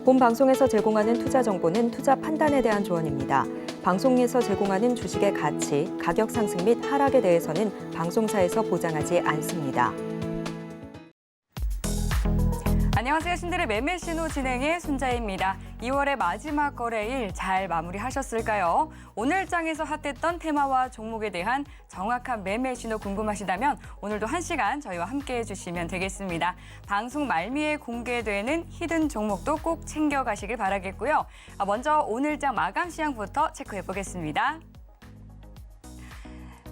본 방송에서 제공하는 투자 정보는 투자 판단에 대한 조언입니다. 방송에서 제공하는 주식의 가치, 가격 상승 및 하락에 대해서는 방송사에서 보장하지 않습니다. 안녕하세요. 신들의 매매 신호 진행의 손자입니다. 2월의 마지막 거래일 잘 마무리하셨을까요? 오늘 장에서 핫했던 테마와 종목에 대한 정확한 매매 신호 궁금하시다면 오늘도 1시간 저희와 함께해 주시면 되겠습니다. 방송 말미에 공개되는 히든 종목도 꼭 챙겨가시길 바라겠고요. 먼저 오늘 장 마감 시황부터 체크해 보겠습니다.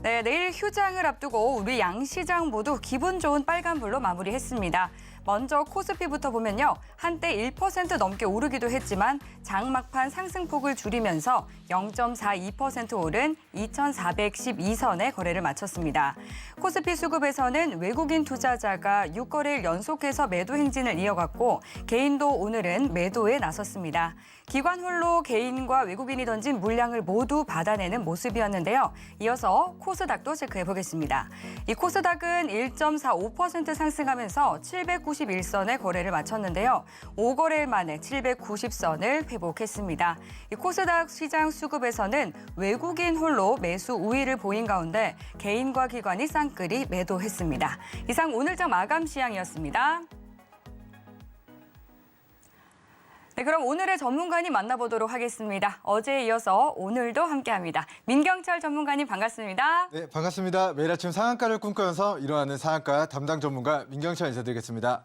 네, 내일 휴장을 앞두고 우리 양시장 모두 기분 좋은 빨간불로 마무리했습니다. 먼저 코스피부터 보면요. 한때 1% 넘게 오르기도 했지만 장막판 상승폭을 줄이면서 0.42% 오른 2,412선에 거래를 마쳤습니다. 코스피 수급에서는 외국인 투자자가 6거래일 연속해서 매도 행진을 이어갔고 개인도 오늘은 매도에 나섰습니다. 기관 홀로 개인과 외국인이 던진 물량을 모두 받아내는 모습이었는데요. 이어서 코스닥도 체크해 보겠습니다. 이 코스닥은 1.45% 상승하면서 791선에 거래를 마쳤는데요. 5거래일 만에 790선을 회복했습니다. 이 코스닥 시장 수급에서는 외국인 홀로 매수 우위를 보인 가운데 개인과 기관이 쌍끌이 매도했습니다. 이상 오늘장 마감 시황이었습니다. 네, 그럼 오늘의 전문가님 만나보도록 하겠습니다. 어제에 이어서 오늘도 함께합니다. 민경철 전문가님 반갑습니다. 네, 반갑습니다. 매일 아침 상한가를 꿈꾸면서 일어나는 상한가 담당 전문가 민경철 인사드리겠습니다.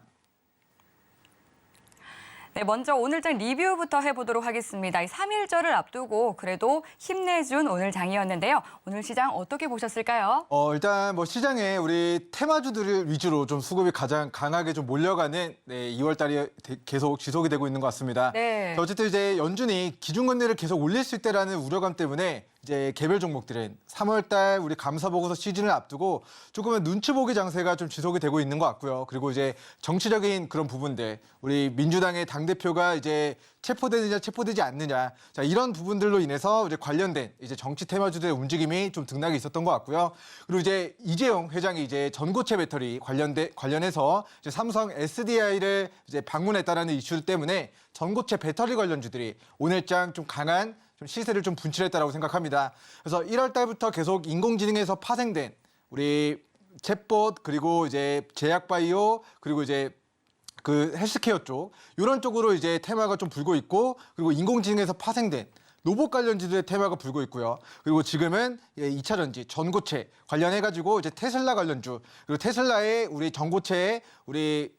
네, 먼저 오늘장 리뷰부터 해보도록 하겠습니다. 이 3.1절을 앞두고 그래도 힘내준 오늘 장이었는데요. 오늘 시장 어떻게 보셨을까요? 일단 뭐 시장에 우리 테마주들을 위주로 좀 수급이 가장 강하게 좀 몰려가는 2월 달이 계속 지속이 되고 있는 것 같습니다. 네. 어쨌든 이제 연준이 기준금리를 계속 올릴 수 있다라는 우려감 때문에 이제 개별 종목들은 3월 달 우리 감사 보고서 시즌을 앞두고 조금은 눈치 보기 장세가 좀 지속이 되고 있는 것 같고요. 그리고 이제 정치적인 그런 부분들, 우리 민주당의 당대표가 이제 체포되느냐 체포되지 않느냐, 자 이런 부분들로 인해서 이제 관련된 이제 정치 테마주들의 움직임이 좀 등락이 있었던 것 같고요. 그리고 이제 이재용 회장이 이제 전고체 배터리 관련해서 이제 삼성 SDI를 이제 방문했다라는 이슈 때문에 전고체 배터리 관련주들이 오늘장 좀 강한 좀 시세를 좀 분출했다라고 생각합니다. 그래서 1월 달부터 계속 인공지능에서 파생된 우리 챗봇 그리고 이제 제약바이오 그리고 이제 그 헬스케어 쪽 이런 쪽으로 이제 테마가 좀 불고 있고, 그리고 인공지능에서 파생된 로봇 관련주들의 테마가 불고 있고요. 그리고 지금은 2차 전지, 전고체 관련해가지고 이제 테슬라 관련주, 그리고 테슬라의 우리 전고체에 우리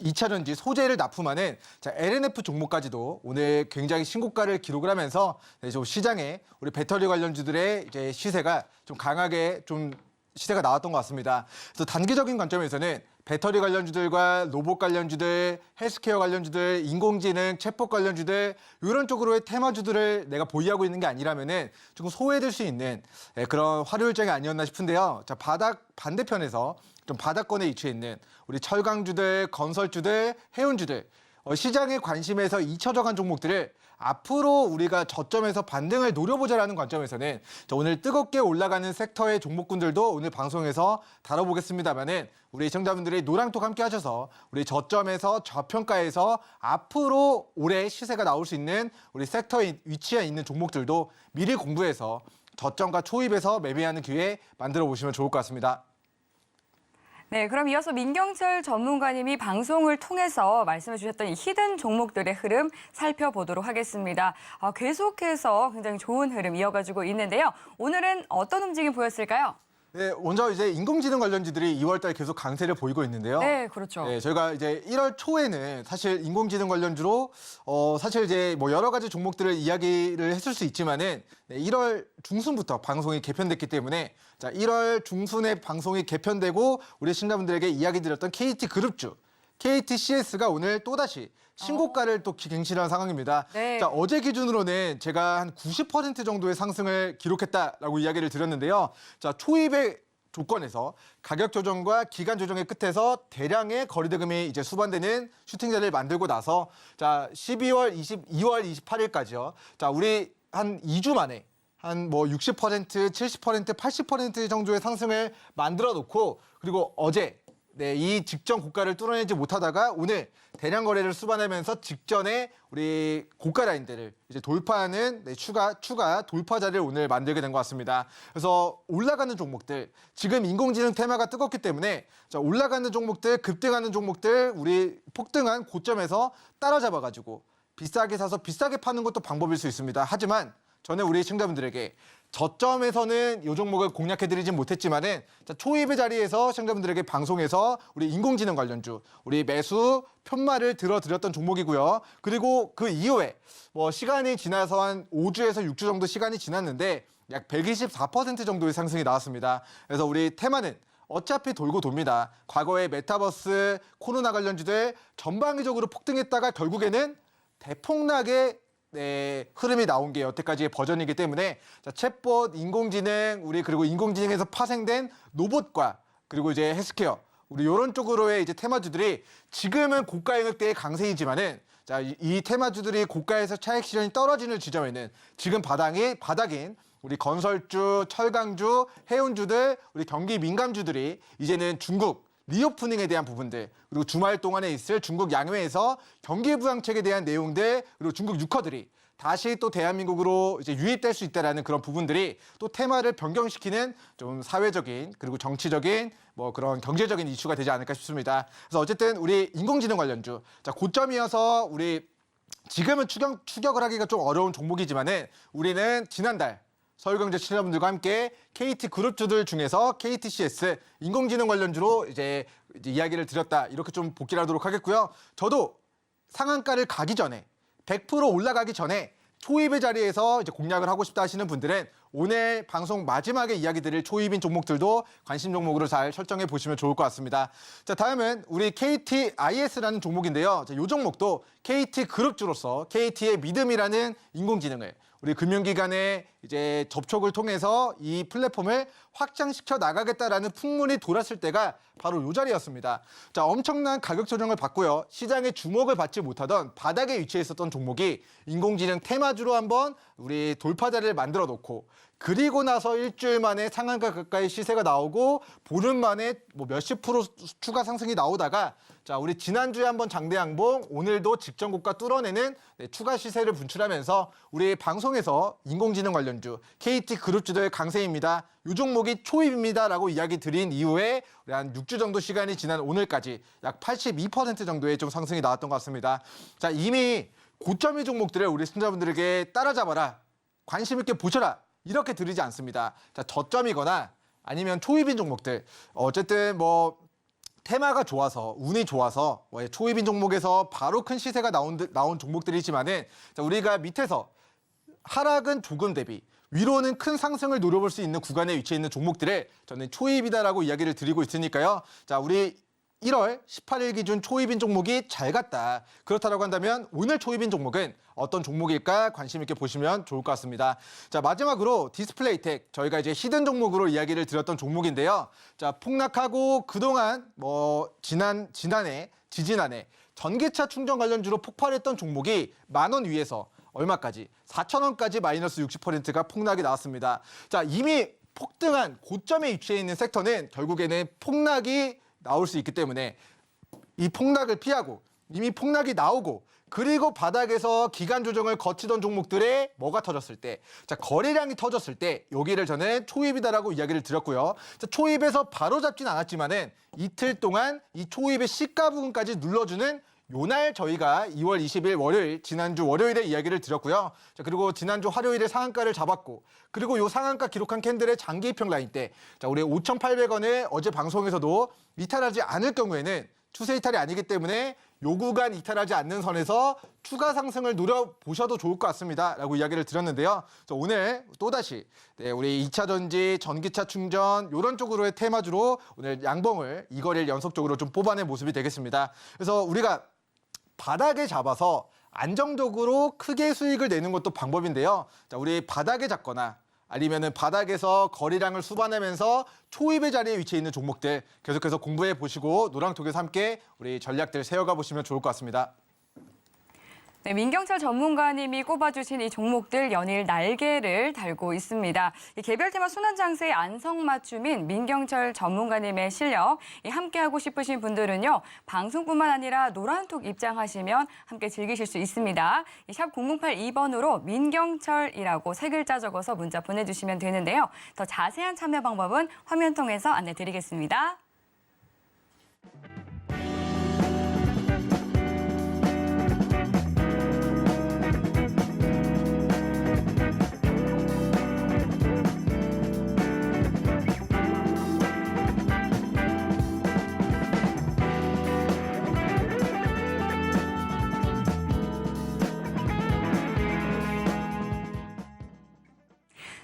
2차 전지 소재를 납품하는 LNF 종목까지도 오늘 굉장히 신고가를 기록을 하면서 좀 시장에 우리 배터리 관련주들의 이제 시세가 좀 강하게 좀 시세가 나왔던 것 같습니다. 그래서 단기적인 관점에서는 배터리 관련주들과 로봇 관련주들, 헬스케어 관련주들, 인공지능, 챗봇 관련주들 이런 쪽으로의 테마주들을 내가 보유하고 있는 게 아니라면은 조금 소외될 수 있는 그런 화요일장이 아니었나 싶은데요. 자, 반대편에서 좀 바닥권에 위치해 있는 우리 철강주들, 건설주들, 해운주들 시장의 관심에서 잊혀져간 종목들을 앞으로 우리가 저점에서 반등을 노려보자라는 관점에서는 오늘 뜨겁게 올라가는 섹터의 종목군들도 오늘 방송에서 다뤄보겠습니다만은 우리 시청자분들이 노랑톡 함께 하셔서 우리 저점에서 저평가에서 앞으로 올해 시세가 나올 수 있는 우리 섹터에 위치해 있는 종목들도 미리 공부해서 저점과 초입에서 매매하는 기회 만들어 보시면 좋을 것 같습니다. 네, 그럼 이어서 민경철 전문가님이 방송을 통해서 말씀해 주셨던 이 히든 종목들의 흐름 살펴보도록 하겠습니다. 계속해서 굉장히 좋은 흐름 이어가지고 있는데요. 오늘은 어떤 움직임 보였을까요? 네, 먼저 이제 인공지능 관련주들이 2월 달 계속 강세를 보이고 있는데요. 네, 그렇죠. 네, 저희가 이제 1월 초에는 사실 인공지능 관련주로 사실 이제 뭐 여러 가지 종목들을 이야기를 했을 수 있지만은 1월 중순부터 방송이 개편됐기 때문에 자, 1월 중순에 방송이 개편되고 우리 시청자분들에게 이야기 드렸던 KT그룹주, KTCS가 오늘 또다시 신고가를 또 갱신한 상황입니다. 네. 자, 어제 기준으로는 제가 한 90% 정도의 상승을 기록했다라고 이야기를 드렸는데요. 자, 초입의 조건에서 가격 조정과 기간 조정의 끝에서 대량의 거래대금이 이제 수반되는 슈팅 자리를 만들고 나서 자, 2월 28일까지요. 자, 우리 한 2주 만에 한 뭐 60%, 70%, 80% 정도의 상승을 만들어 놓고, 그리고 어제 네, 이 직전 고가를 뚫어내지 못하다가 오늘 대량 거래를 수반하면서 직전에 우리 고가 라인들을 이제 돌파하는 추가 돌파 자리를 오늘 만들게 된 것 같습니다. 그래서 올라가는 종목들, 지금 인공지능 테마가 뜨겁기 때문에 올라가는 종목들, 급등하는 종목들, 우리 폭등한 고점에서 따라잡아가지고 비싸게 사서 비싸게 파는 것도 방법일 수 있습니다. 하지만 저는 우리 시청자분들에게 저점에서는 이 종목을 공략해드리진 못했지만은 초입의 자리에서 시청자분들에게 방송에서 우리 인공지능 관련주, 우리 매수 편말을 들어드렸던 종목이고요. 그리고 그 이후에 시간이 지나서 한 5주에서 6주 정도 시간이 지났는데 약 124% 정도의 상승이 나왔습니다. 그래서 우리 테마는 어차피 돌고 돕니다. 과거에 메타버스, 코로나 관련주들 전방위적으로 폭등했다가 결국에는 대폭락의 흐름이 나온 게 여태까지의 버전이기 때문에 챗봇, 인공지능, 그리고 인공지능에서 파생된 로봇과 그리고 이제 헬스케어, 우리 이런 쪽으로의 이제 테마주들이 지금은 고가 영역대의 강세이지만은 이 테마주들이 고가에서 차익 실현이 떨어지는 지점에는 지금 바닥인 우리 건설주, 철강주, 해운주들, 우리 경기 민감주들이 이제는 중국 리오프닝에 대한 부분들, 그리고 주말 동안에 있을 중국 양회에서 경기 부양책에 대한 내용들, 그리고 중국 유커들이 다시 또 대한민국으로 이제 유입될 수 있다라는 그런 부분들이 또 테마를 변경시키는 좀 사회적인 그리고 정치적인 그런 경제적인 이슈가 되지 않을까 싶습니다. 그래서 어쨌든 우리 인공지능 관련주, 고점이어서 우리 지금은 추격을 하기가 좀 어려운 종목이지만은 우리는 지난달 서울경제 시청자분들과 함께 KT 그룹주들 중에서 KTCS 인공지능 관련주로 이제 이야기를 드렸다. 이렇게 좀 복귀를 하도록 하겠고요. 저도 상한가를 가기 전에 100% 올라가기 전에 초입의 자리에서 이제 공략을 하고 싶다 하시는 분들은 오늘 방송 마지막에 이야기 드릴 초입인 종목들도 관심 종목으로 잘 설정해 보시면 좋을 것 같습니다. 자, 다음은 우리 KTIS라는 종목인데요. 이 종목도 KT 그룹주로서 KT의 믿음이라는 인공지능을 우리 금융기관의 이제 접촉을 통해서 이 플랫폼을 확장시켜 나가겠다라는 풍문이 돌았을 때가 바로 이 자리였습니다. 자, 엄청난 가격 조정을 받고요. 시장의 주목을 받지 못하던 바닥에 위치해 있었던 종목이 인공지능 테마주로 한번 우리 돌파 자리를 만들어 놓고 그리고 나서 일주일 만에 상한가 가까이 시세가 나오고 보름 만에 몇십 프로 추가 상승이 나오다가 우리 지난주에 한번 장대 양봉, 오늘도 직전 고가 뚫어내는 추가 시세를 분출하면서 우리 방송에서 인공지능 관련주 KT 그룹주들 강세입니다. 이 종목이 초입입니다라고 이야기 드린 이후에 우리 한 6주 정도 시간이 지난 오늘까지 약 82% 정도의 좀 상승이 나왔던 것 같습니다. 자, 이미 고점의 종목들을 우리 시청자분들에게 따라잡아라, 관심 있게 보셔라, 이렇게 드리지 않습니다. 자, 저점이거나 아니면 초입인 종목들, 어쨌든 테마가 좋아서, 운이 좋아서 초입인 종목에서 바로 큰 시세가 나온 종목들이지만은 우리가 밑에서 하락은 조금 대비 위로는 큰 상승을 노려볼 수 있는 구간에 위치해 있는 종목들을 저는 초입이다라고 이야기를 드리고 있으니까요. 자, 우리 1월 18일 기준 초입인 종목이 잘 갔다. 그렇다고 한다면 오늘 초입인 종목은 어떤 종목일까 관심 있게 보시면 좋을 것 같습니다. 자, 마지막으로 디스플레이텍, 저희가 이제 히든 종목으로 이야기를 드렸던 종목인데요. 자, 폭락하고 그동안 지지난해 전기차 충전 관련주로 폭발했던 종목이 10,000원 위에서 얼마까지? 4,000원까지 마이너스 60%가 폭락이 나왔습니다. 자, 이미 폭등한 고점에 위치해 있는 섹터는 결국에는 폭락이 나올 수 있기 때문에 이 폭락을 피하고 이미 폭락이 나오고 그리고 바닥에서 기간 조정을 거치던 종목들에 뭐가 터졌을 때, 자, 거래량이 터졌을 때 여기를 저는 초입이다라고 이야기를 드렸고요. 자, 초입에서 바로 잡진 않았지만은 이틀 동안 이 초입의 시가 부분까지 눌러주는 요날 저희가 2월 20일 월요일, 지난주 월요일에 이야기를 드렸고요. 자, 그리고 지난주 화요일에 상한가를 잡았고, 그리고 요 상한가 기록한 캔들의 장기 입형 라인 때, 자, 우리 5,800원을 어제 방송에서도 이탈하지 않을 경우에는 추세 이탈이 아니기 때문에 요 구간 이탈하지 않는 선에서 추가 상승을 노려보셔도 좋을 것 같습니다. 라고 이야기를 드렸는데요. 오늘 또다시 우리 2차 전지, 전기차 충전 이런 쪽으로의 테마주로 오늘 양봉을 2거래일 연속적으로 좀 뽑아낸 모습이 되겠습니다. 그래서 우리가 바닥에 잡아서 안정적으로 크게 수익을 내는 것도 방법인데요. 자, 우리 바닥에 잡거나 아니면은 바닥에서 거래량을 수반하면서 초입의 자리에 위치해 있는 종목들 계속해서 공부해 보시고 노랑톡에서 함께 우리 전략들 세워가 보시면 좋을 것 같습니다. 네, 민경철 전문가님이 꼽아주신 이 종목들 연일 날개를 달고 있습니다. 이 개별 테마 순환 장세의 안성맞춤인 민경철 전문가님의 실력 함께하고 싶으신 분들은요. 방송뿐만 아니라 노란톡 입장하시면 함께 즐기실 수 있습니다. 샵 0082번으로 민경철이라고 3글자 적어서 문자 보내주시면 되는데요. 더 자세한 참여 방법은 화면 통해서 안내드리겠습니다.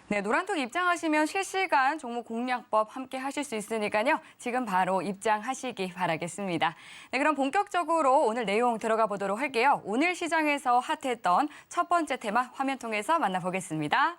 네, 노란톡 입장하시면 실시간 종목 공략법 함께 하실 수 있으니까요. 지금 바로 입장하시기 바라겠습니다. 네, 그럼 본격적으로 오늘 내용 들어가 보도록 할게요. 오늘 시장에서 핫했던 첫 번째 테마 화면 통해서 만나보겠습니다.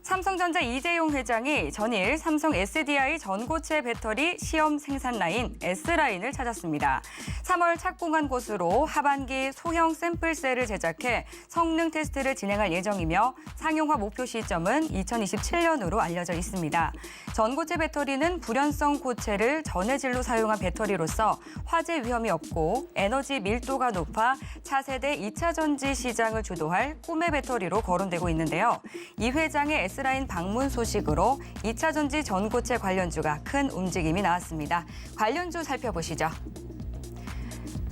삼성전자 이재용 회장이 전일 삼성 SDI 전고체 배터리 시험 생산 라인 S라인을 찾았습니다. 3월 착공한 곳으로 하반기 소형 샘플셀을 제작해 성능 테스트를 진행할 예정이며 상용화 목표 시점은 2027년으로 알려져 있습니다. 전고체 배터리는 불연성 고체를 전해질로 사용한 배터리로서 화재 위험이 없고 에너지 밀도가 높아 차세대 2차 전지 시장을 주도할 꿈의 배터리로 거론되고 있는데요. 이 회장의 S라인 방문 소식으로 2차 전지 전고체 관련주가 큰 움직임이 나왔습니다. 관련주 살펴보시죠.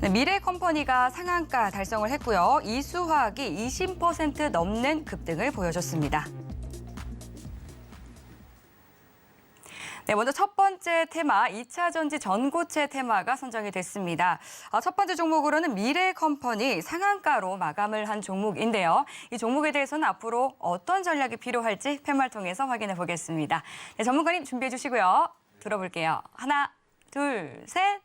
네, 미래컴퍼니가 상한가 달성을 했고요. 이수화학이 20% 넘는 급등을 보여줬습니다. 네, 먼저 첫 번째 테마, 2차 전지 전고체 테마가 선정이 됐습니다. 첫 번째 종목으로는 미래컴퍼니 상한가로 마감을 한 종목인데요. 이 종목에 대해서는 앞으로 어떤 전략이 필요할지 팻말 통해서 확인해 보겠습니다. 네, 전문가님 준비해 주시고요. 들어볼게요. 하나, 둘, 셋.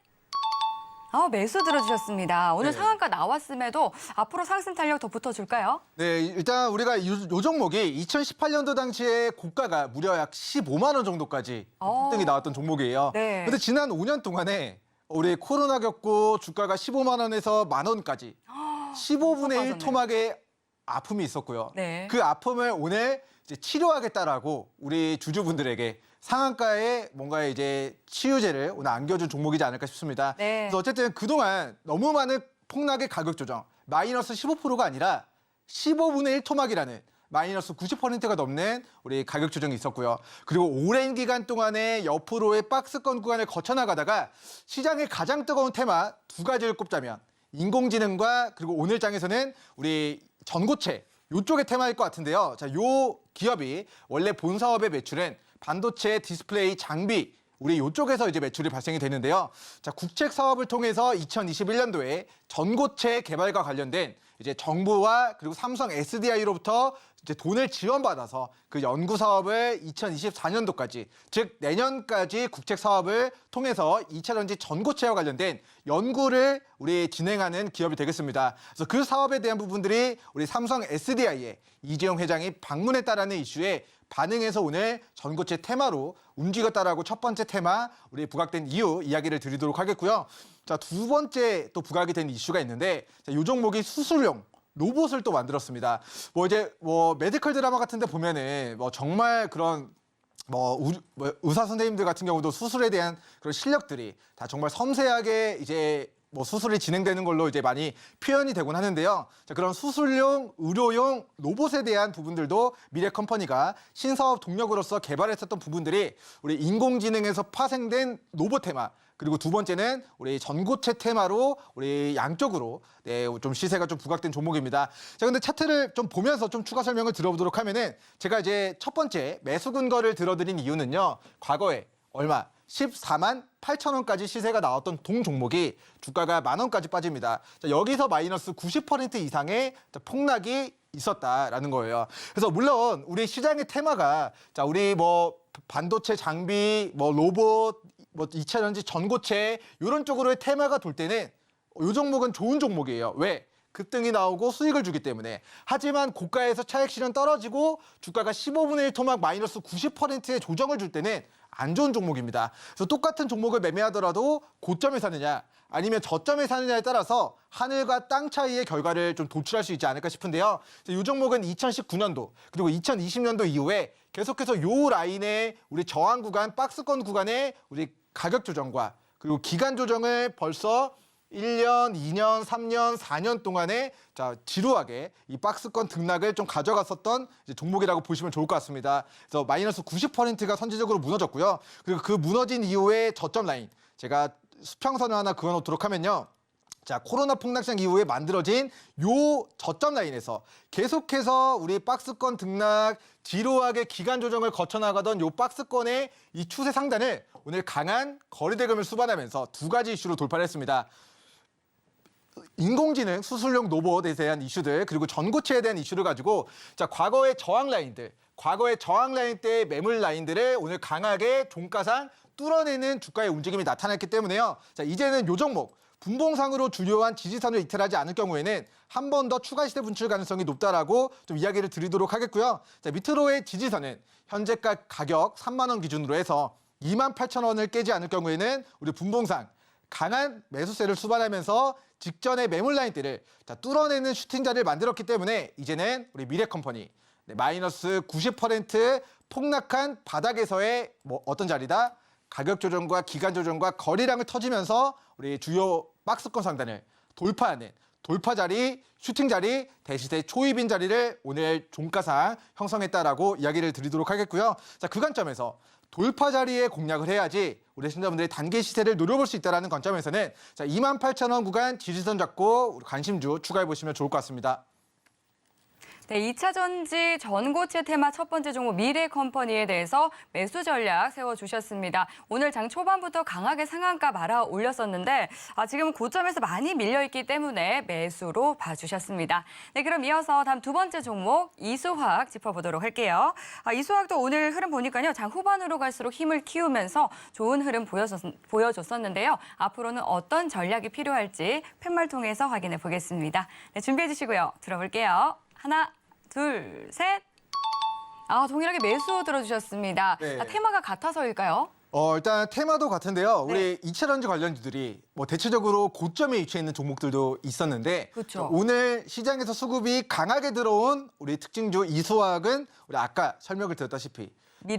매수 들어주셨습니다. 오늘 네. 상한가 나왔음에도 앞으로 상승 탄력 더 붙어줄까요? 네, 일단 우리가 요 종목이 2018년도 당시에 고가가 무려 약 15만 원 정도까지 급등이 나왔던 종목이에요. 네. 근데 지난 5년 동안에 우리 코로나 겪고 주가가 15만 원에서 만 원까지 15분의 1 토막의 아픔이 있었고요. 네. 그 아픔을 오늘 이제 치료하겠다라고 우리 주주분들에게 상한가에 뭔가 이제 치유제를 오늘 안겨준 종목이지 않을까 싶습니다. 네. 그래서 어쨌든 그동안 너무 많은 폭락의 가격 조정, 마이너스 15%가 아니라 15분의 1 토막이라는 마이너스 90%가 넘는 우리 가격 조정이 있었고요. 그리고 오랜 기간 동안에 옆으로의 박스권 구간을 거쳐나가다가 시장의 가장 뜨거운 테마 2가지를 꼽자면 인공지능과 그리고 오늘 장에서는 우리 전고체 이쪽의 테마일 것 같은데요. 자, 요 기업이 원래 본 사업의 매출은 반도체, 디스플레이, 장비 우리 이쪽에서 이제 매출이 발생이 되는데요. 자, 국책 사업을 통해서 2021년도에 전고체 개발과 관련된 이제 정부와 그리고 삼성 SDI로부터 이제 돈을 지원받아서 그 연구 사업을 2024년도까지 즉 내년까지 국책 사업을 통해서 2차 전지 전고체와 관련된 연구를 우리 진행하는 기업이 되겠습니다. 그래서 그 사업에 대한 부분들이 우리 삼성 SDI의 이재용 회장이 방문했다라는 이슈에 반응해서 오늘 전고체 테마로 움직였다라고 첫 번째 테마 우리 부각된 이유 이야기를 드리도록 하겠고요. 자, 두 번째 또 부각이 된 이슈가 있는데 자, 이 종목이 수술용 로봇을 또 만들었습니다. 이제 메디컬 드라마 같은 데 보면은 정말 그런 의사 선생님들 같은 경우도 수술에 대한 그런 실력들이 다 정말 섬세하게 이제 수술이 진행되는 걸로 이제 많이 표현이 되곤 하는데요. 자, 그런 수술용, 의료용 로봇에 대한 부분들도 미래컴퍼니가 신사업 동력으로서 개발했었던 부분들이 우리 인공지능에서 파생된 로봇 테마, 그리고 두 번째는 우리 전고체 테마로 우리 양쪽으로 좀 시세가 좀 부각된 종목입니다. 자, 근데 차트를 좀 보면서 좀 추가 설명을 들어보도록 하면은 제가 이제 첫 번째 매수 근거를 들어드린 이유는요. 과거에 얼마? 14만 8천 원까지 시세가 나왔던 동 종목이 주가가 만 원까지 빠집니다. 자, 여기서 마이너스 90% 이상의 폭락이 있었다라는 거예요. 그래서 물론 우리 시장의 테마가 자, 우리 반도체 장비, 로봇, 2차 전지 전고체 이런 쪽으로의 테마가 돌 때는 이 종목은 좋은 종목이에요. 왜? 급등이 나오고 수익을 주기 때문에. 하지만 고가에서 차익 실현 떨어지고 주가가 15분의 1 토막 마이너스 90%의 조정을 줄 때는 안 좋은 종목입니다. 그래서 똑같은 종목을 매매하더라도 고점에 사느냐 아니면 저점에 사느냐에 따라서 하늘과 땅 차이의 결과를 좀 도출할 수 있지 않을까 싶은데요. 이 종목은 2019년도 그리고 2020년도 이후에 계속해서 요 라인의 우리 저항 구간, 박스권 구간의 우리 가격 조정과 그리고 기간 조정을 벌써 1년, 2년, 3년, 4년 동안에 지루하게 이 박스권 등락을 좀 가져갔었던 이제 종목이라고 보시면 좋을 것 같습니다. 그래서 마이너스 90%가 선제적으로 무너졌고요. 그리고 그 무너진 이후에 저점 라인, 제가 수평선을 하나 그어놓도록 하면요. 자, 코로나 폭락장 이후에 만들어진 요 저점 라인에서 계속해서 우리 박스권 등락, 지루하게 기간 조정을 거쳐나가던 요 박스권의 이 추세 상단을 오늘 강한 거래대금을 수반하면서 두 가지 이슈로 돌파를 했습니다. 인공지능 수술용 로봇에 대한 이슈들 그리고 전고체에 대한 이슈를 가지고 과거의 저항 라인들, 과거의 저항 라인 때의 매물 라인들을 오늘 강하게 종가상 뚫어내는 주가의 움직임이 나타났기 때문에요. 이제는 요 종목 분봉상으로 주요한 지지선을 이탈하지 않을 경우에는 한 번 더 추가 시세 분출 가능성이 높다라고 좀 이야기를 드리도록 하겠고요. 밑으로의 지지선은 현재가 가격 3만 원 기준으로 해서 28,000원을 깨지 않을 경우에는 우리 분봉상 강한 매수세를 수반하면서 직전의 매물 라인들을 뚫어내는 슈팅 자리를 만들었기 때문에 이제는 우리 미래컴퍼니 마이너스 90% 폭락한 바닥에서의 어떤 자리다? 가격 조정과 기간 조정과 거래량을 터지면서 우리 주요 박스권 상단을 돌파하는 돌파 자리, 슈팅 자리, 대시세 초입인 자리를 오늘 종가상 형성했다라고 이야기를 드리도록 하겠고요. 그 관점에서 돌파 자리에 공략을 해야지 우리 시청자분들이 단기 시세를 노려볼 수 있다는 관점에서는 28,000원 구간 지지선 잡고 관심주 추가해 보시면 좋을 것 같습니다. 네, 2차 전지 전고체 테마 첫 번째 종목 미래컴퍼니에 대해서 매수 전략 세워주셨습니다. 오늘 장 초반부터 강하게 상한가 말아 올렸었는데 지금 고점에서 많이 밀려있기 때문에 매수로 봐주셨습니다. 네, 그럼 이어서 다음 두 번째 종목 이수화학 짚어보도록 할게요. 이수화학도 오늘 흐름 보니까요. 장 후반으로 갈수록 힘을 키우면서 좋은 흐름 보여줬었는데요. 앞으로는 어떤 전략이 필요할지 팻말 통해서 확인해 보겠습니다. 네, 준비해 주시고요. 들어볼게요. 하나, 둘, 셋. 동일하게 매수 들어주셨습니다. 네. 테마가 같아서일까요? 일단 테마도 같은데요. 우리 2차 전지 관련주들이 대체적으로 고점에 위치해 있는 종목들도 있었는데 그렇죠. 오늘 시장에서 수급이 강하게 들어온 우리 특징주 이수화학은 우리 아까 설명을 드렸다시피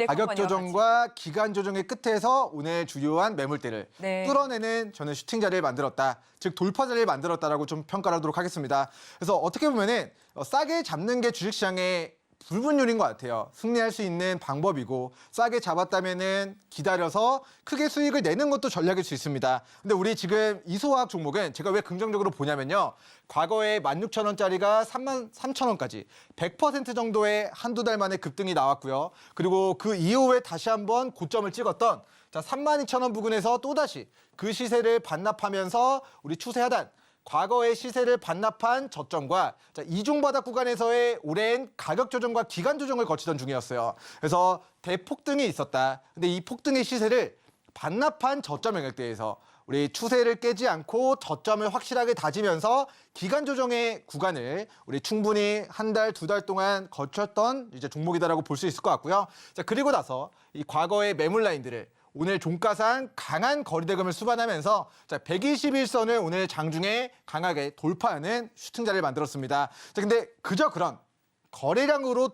가격 조정과 기간 조정의 끝에서 오늘 주요한 매물대를 뚫어내는 저는 슈팅 자리를 만들었다. 즉 돌파 자리를 만들었다라고 좀 평가를 하도록 하겠습니다. 그래서 어떻게 보면은 싸게 잡는 게 주식시장의 불분율인 것 같아요. 승리할 수 있는 방법이고 싸게 잡았다면은 기다려서 크게 수익을 내는 것도 전략일 수 있습니다. 근데 우리 지금 이수화학 종목은 제가 왜 긍정적으로 보냐면요. 과거에 16,000원짜리가 33,000원까지 100% 정도의 한두 달 만에 급등이 나왔고요. 그리고 그 이후에 다시 한번 고점을 찍었던 32,000원 부근에서 또다시 그 시세를 반납하면서 우리 추세 하단 과거의 시세를 반납한 저점과 이중바닥 구간에서의 오랜 가격 조정과 기간 조정을 거치던 중이었어요. 그래서 대폭등이 있었다. 근데 이 폭등의 시세를 반납한 저점 영역대에서 우리 추세를 깨지 않고 저점을 확실하게 다지면서 기간 조정의 구간을 우리 충분히 한 달, 두 달 동안 거쳤던 이제 종목이다라고 볼 수 있을 것 같고요. 그리고 나서 이 과거의 매물 라인들을 오늘 종가상 강한 거래대금을 수반하면서 121선을 오늘 장중에 강하게 돌파하는 슈팅 자리를 만들었습니다. 근데 그저 그런 거래량으로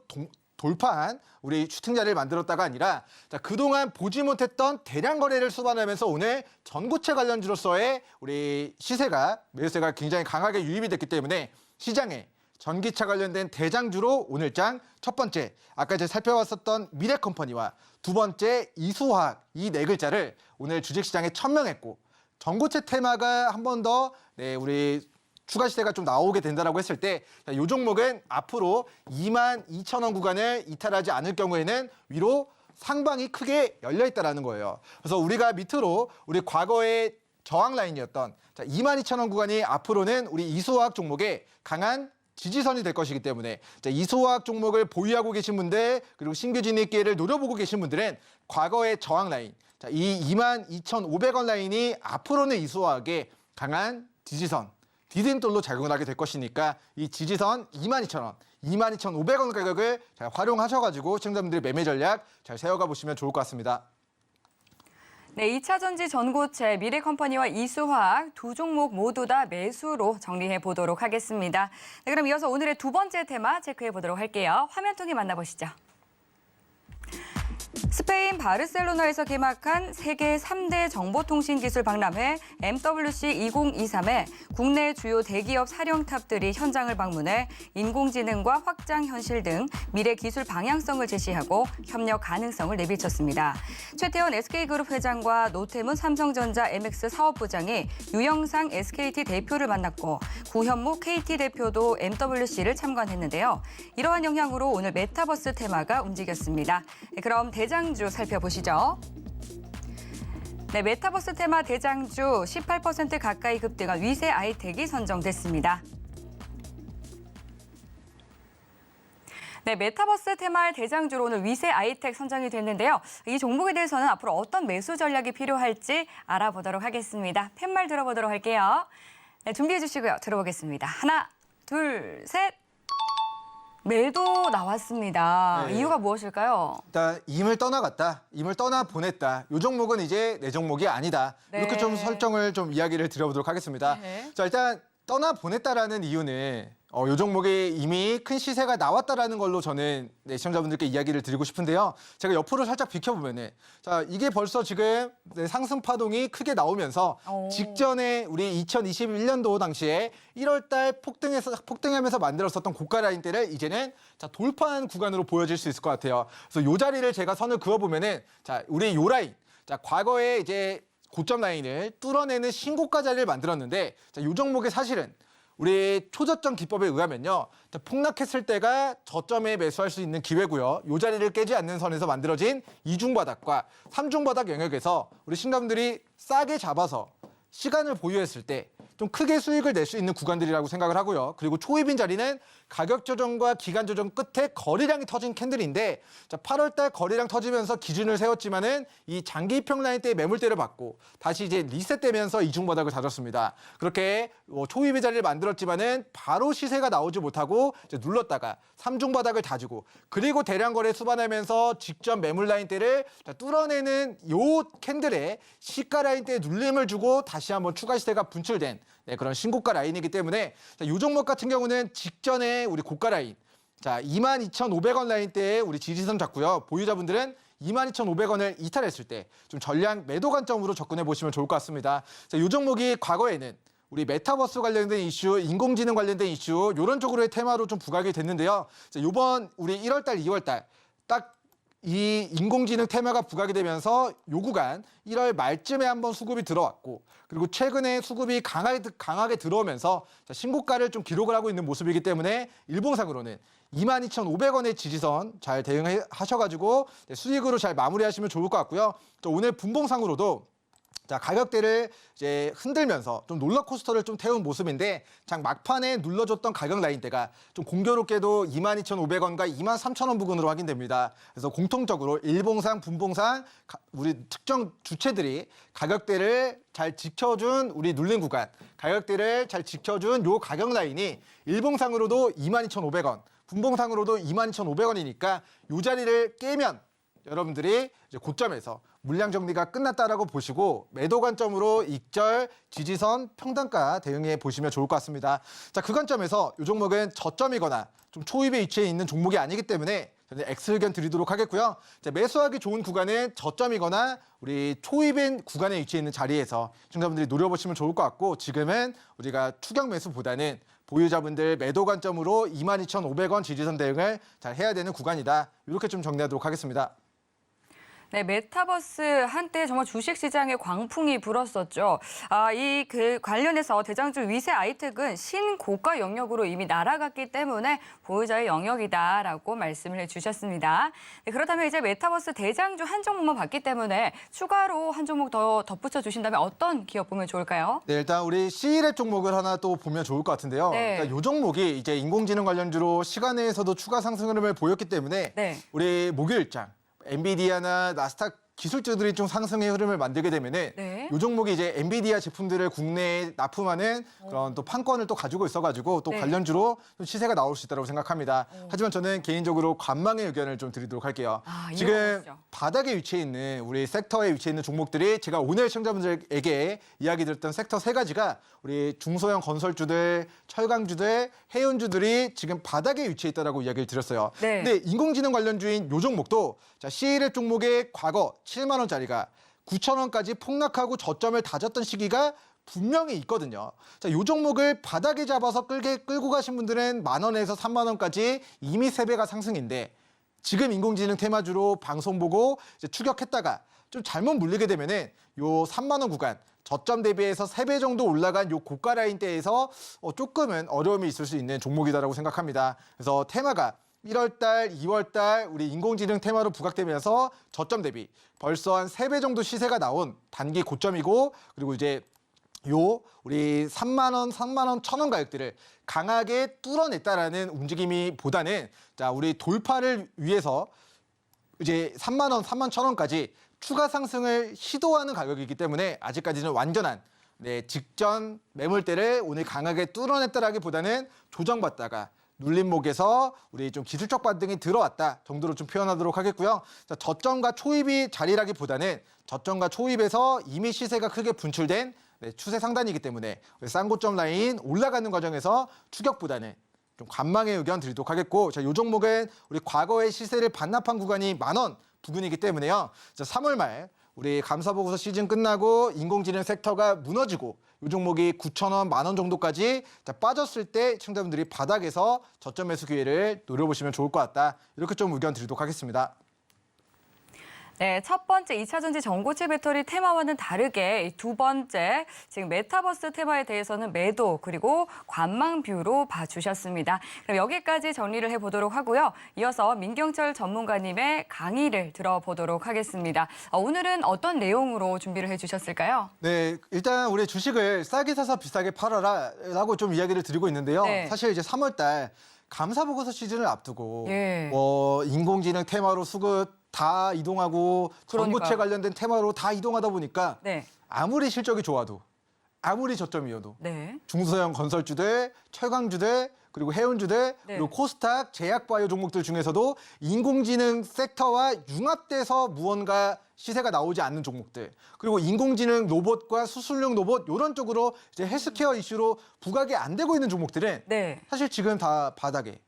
돌파한 우리 슈팅 자리를 만들었다가 아니라 그동안 보지 못했던 대량 거래를 수반하면서 오늘 전고체 관련주로서의 우리 시세가 매수세가 굉장히 강하게 유입이 됐기 때문에 시장에 전기차 관련된 대장주로 오늘 장 첫 번째 아까 제가 살펴봤었던 미래컴퍼니와 두 번째 이수화학 이 네 글자를 오늘 주식시장에 천명했고 전고체 테마가 한 번 더 우리 추가 시세가 좀 나오게 된다라고 했을 때 이 종목은 앞으로 22,000원 구간을 이탈하지 않을 경우에는 위로 상방이 크게 열려 있다라는 거예요. 그래서 우리가 밑으로 우리 과거의 저항 라인이었던 22,000원 구간이 앞으로는 우리 이수화학 종목의 강한 지지선이 될 것이기 때문에 이수화학 종목을 보유하고 계신 분들 그리고 신규 진입 기회를 노려보고 계신 분들은 과거의 저항 라인 이 22,500원 라인이 앞으로는 이수화학의 강한 지지선 디딤돌로 작용을 하게 될 것이니까 이 지지선 22,000원, 22,500원 가격을 잘 활용하셔가지고 시청자분들의 매매 전략 잘 세워가 보시면 좋을 것 같습니다. 네, 2차 전지 전고체, 미래컴퍼니와 이수화학 두 종목 모두 다 매수로 정리해 보도록 하겠습니다. 네, 그럼 이어서 오늘의 두 번째 테마 체크해 보도록 할게요. 화면 통해 만나보시죠. 스페인 바르셀로나에서 개막한 세계 3대 정보통신기술 박람회 MWC 2023에 국내 주요 대기업 사령탑들이 현장을 방문해 인공지능과 확장현실 등 미래 기술 방향성을 제시하고 협력 가능성을 내비쳤습니다. 최태원 SK그룹 회장과 노태문 삼성전자 MX 사업부장이 유영상 SKT 대표를 만났고 구현무 KT 대표도 MWC를 참관했는데요. 이러한 영향으로 오늘 메타버스 테마가 움직였습니다. 그럼 대장주 살펴보시죠. 네, 메타버스 테마 대장주 18% 가까이 급등한 위세 아이텍이 선정됐습니다. 네, 메타버스 테마의 대장주로 오늘 위세 아이텍 선정이 됐는데요. 이 종목에 대해서는 앞으로 어떤 매수 전략이 필요할지 알아보도록 하겠습니다. 팻말 들어보도록 할게요. 네, 준비해 주시고요. 들어보겠습니다. 하나, 둘, 셋. 매도 나왔습니다. 네. 이유가 무엇일까요? 일단 임을 떠나갔다, 임을 떠나 보냈다. 이 종목은 이제 내 종목이 아니다. 네. 이렇게 좀 설정을 좀 이야기를 드려보도록 하겠습니다. 네. 자, 일단 떠나 보냈다라는 이유는 이 종목에 이미 큰 시세가 나왔다라는 걸로 저는 시청자분들께 이야기를 드리고 싶은데요. 제가 옆으로 살짝 비켜보면은 자, 이게 벌써 지금 상승 파동이 크게 나오면서 직전에 우리 2021년도 당시에 1월 달 폭등하면서 만들었었던 고가 라인대를 이제는 자, 돌파한 구간으로 보여질 수 있을 것 같아요. 그래서 이 자리를 제가 선을 그어 보면은 자, 우리 요 라인. 자, 과거에 이제 고점 라인을 뚫어내는 신고가 자리를 만들었는데 자, 이 종목이 사실은 우리 초저점 기법에 의하면요. 폭락했을 때가 저점에 매수할 수 있는 기회고요. 이 자리를 깨지 않는 선에서 만들어진 이중바닥과 삼중바닥 영역에서 우리 신감들이 싸게 잡아서 시간을 보유했을 때 좀 크게 수익을 낼 수 있는 구간들이라고 생각을 하고요. 그리고 초입인 자리는 가격 조정과 기간 조정 끝에 거래량이 터진 캔들인데 자, 8월 달 거래량 터지면서 기준을 세웠지만은 이 장기평 라인 때 매물대를 받고 다시 이제 리셋되면서 이중바닥을 다졌습니다. 그렇게 초입의 자리를 만들었지만은 바로 시세가 나오지 못하고 이제 눌렀다가 삼중바닥을 다지고 그리고 대량 거래 수반하면서 직전 매물 라인대를 뚫어내는 요 캔들에 시가 라인대에 눌림을 주고 다시 한번 추가 시세가 분출된 그런 신고가 라인이기 때문에 자, 이 종목 같은 경우는 직전에 우리 고가 라인 자 22,500원 라인 때에 우리 지지선 잡고요. 보유자분들은 22,500원을 이탈했을 때 좀 전량 매도 관점으로 접근해 보시면 좋을 것 같습니다. 자, 이 종목이 과거에는 우리 메타버스 관련된 이슈, 인공지능 관련된 이슈 이런 쪽으로의 테마로 좀 부각이 됐는데요. 자, 이번 우리 1월 달, 2월 달 딱 이 인공지능 테마가 부각이 되면서 요 구간 1월 말쯤에 한번 수급이 들어왔고 그리고 최근에 수급이 강하게 들어오면서 신고가를 좀 기록을 하고 있는 모습이기 때문에 일봉상으로는 22,500원의 지지선 잘 대응하셔가지고 수익으로 잘 마무리하시면 좋을 것 같고요. 또 오늘 분봉상으로도 자, 가격대를 이제 흔들면서 좀 롤러코스터를 좀 태운 모습인데 장 막판에 눌러줬던 가격 라인대가 좀 공교롭게도 22,500원과 23,000원 부근으로 확인됩니다. 그래서 공통적으로 일봉상, 분봉상 우리 특정 주체들이 가격대를 잘 지켜준 우리 눌린 구간, 가격대를 잘 지켜준 요 가격 라인이 일봉상으로도 22,500원, 분봉상으로도 22,500원이니까 요 자리를 깨면 여러분들이 이제 고점에서 물량 정리가 끝났다라고 보시고 매도 관점으로 익절, 지지선, 평단가 대응해 보시면 좋을 것 같습니다. 자, 그 관점에서 이 종목은 저점이거나 좀 초입에 위치해 있는 종목이 아니기 때문에 저는 X 의견 드리도록 하겠고요. 자, 매수하기 좋은 구간은 저점이거나 우리 초입인 구간에 위치해 있는 자리에서 시청자분들이 노려보시면 좋을 것 같고 지금은 우리가 추격 매수보다는 보유자분들 매도 관점으로 22,500원 지지선 대응을 잘 해야 되는 구간이다. 이렇게 좀 정리하도록 하겠습니다. 네, 메타버스 한때 정말 주식시장에 광풍이 불었었죠. 이 관련해서 대장주 위세 아이텍은 신고가 영역으로 이미 날아갔기 때문에 보유자의 영역이다라고 말씀을 해주셨습니다. 네, 그렇다면 이제 메타버스 대장주 한 종목만 봤기 때문에 추가로 한 종목 더 덧붙여 주신다면 어떤 기업 보면 좋을까요? 네, 일단 우리 C랩 종목을 하나 또 보면 좋을 것 같은데요. 네. 그러니까 이 종목이 이제 인공지능 관련주로 시간에서도 추가 상승 흐름을 보였기 때문에 네. 우리 목요일장 엔비디아나 나스닥 기술주들이 좀 상승의 흐름을 만들게 되면은 네. 네. 이 종목이 이제 엔비디아 제품들을 국내에 납품하는 그런 또 판권을 또 가지고 있어가지고 또 네. 관련주로 좀 시세가 나올 수 있다고 생각합니다. 하지만 저는 개인적으로 관망의 의견을 좀 드리도록 할게요. 지금 이어가시죠. 바닥에 위치해 있는 우리 섹터에 위치해 있는 종목들이 제가 오늘 시청자분들에게 이야기 드렸던 섹터 세 가지가 우리 중소형 건설주들, 철강주들, 해운주들이 지금 바닥에 위치해 있다라고 이야기를 드렸어요. 네. 근데 인공지능 관련주인 요 종목도 자, CLF 종목의 과거 7만 원짜리가 9천 원까지 폭락하고 저점을 다졌던 시기가 분명히 있거든요. 자, 요 종목을 바닥에 잡아서 끌고 가신 분들은 만 원에서 3만 원까지 이미 3배가 상승인데 지금 인공지능 테마주로 방송 보고 이제 추격했다가 좀 잘못 물리게 되면은 요 3만 원 구간 저점 대비해서 3배 정도 올라간 요 고가 라인대에서 조금은 어려움이 있을 수 있는 종목이다라고 생각합니다. 그래서 테마가 1월달, 2월달 우리 인공지능 테마로 부각되면서 저점 대비 벌써 한 3배 정도 시세가 나온 단기 고점이고 그리고 이제 요 우리 3만 원, 3만 원, 1,000원 가격들을 강하게 뚫어냈다라는 움직임이 보다는 자, 우리 돌파를 위해서 이제 3만 원, 3만 1,000원까지 추가 상승을 시도하는 가격이기 때문에 아직까지는 완전한 직전 매물대를 오늘 강하게 뚫어냈다라기보다는 조정받다가 눌림목에서 우리 좀 기술적 반등이 들어왔다 정도로 좀 표현하도록 하겠고요. 자, 저점과 초입이 자리라기보다는 저점과 초입에서 이미 시세가 크게 분출된 추세 상단이기 때문에 쌍고점 라인 올라가는 과정에서 추격보다는 좀 관망의 의견 드리도록 하겠고, 자, 이 종목은 우리 과거의 시세를 반납한 구간이 10,000원 부근이기 때문에요. 자, 3월 말 우리 감사보고서 시즌 끝나고 인공지능 섹터가 무너지고 이 종목이 9,000원, 10,000원 정도까지 빠졌을 때 시청자분들이 바닥에서 저점 매수 기회를 노려보시면 좋을 것 같다. 이렇게 좀 의견 드리도록 하겠습니다. 네, 첫 번째 2차전지 전고체 배터리 테마와는 다르게 두 번째 지금 메타버스 테마에 대해서는 매도 그리고 관망 뷰로 봐주셨습니다. 그럼 여기까지 정리를 해보도록 하고요. 이어서 민경철 전문가님의 강의를 들어보도록 하겠습니다. 오늘은 어떤 내용으로 준비를 해주셨을까요? 네, 일단 우리 주식을 싸게 사서 비싸게 팔아라라고 좀 이야기를 드리고 있는데요. 네. 사실 이제 3월 달 감사보고서 시즌을 앞두고 예. 인공지능 테마로 수급 다 이동하고 전고체 그러니까요. 관련된 테마로 다 이동하다 보니까 네. 아무리 실적이 좋아도 아무리 저점이어도 네. 중소형 건설주들, 철강주들, 그리고 해운주들, 네. 그리고 코스닥, 제약바이오 종목들 중에서도 인공지능 섹터와 융합돼서 무언가 시세가 나오지 않는 종목들, 그리고 인공지능 로봇과 수술용 로봇 이런 쪽으로 이제 헬스케어 이슈로 부각이 안 되고 있는 종목들은 네. 사실 지금 다 바닥에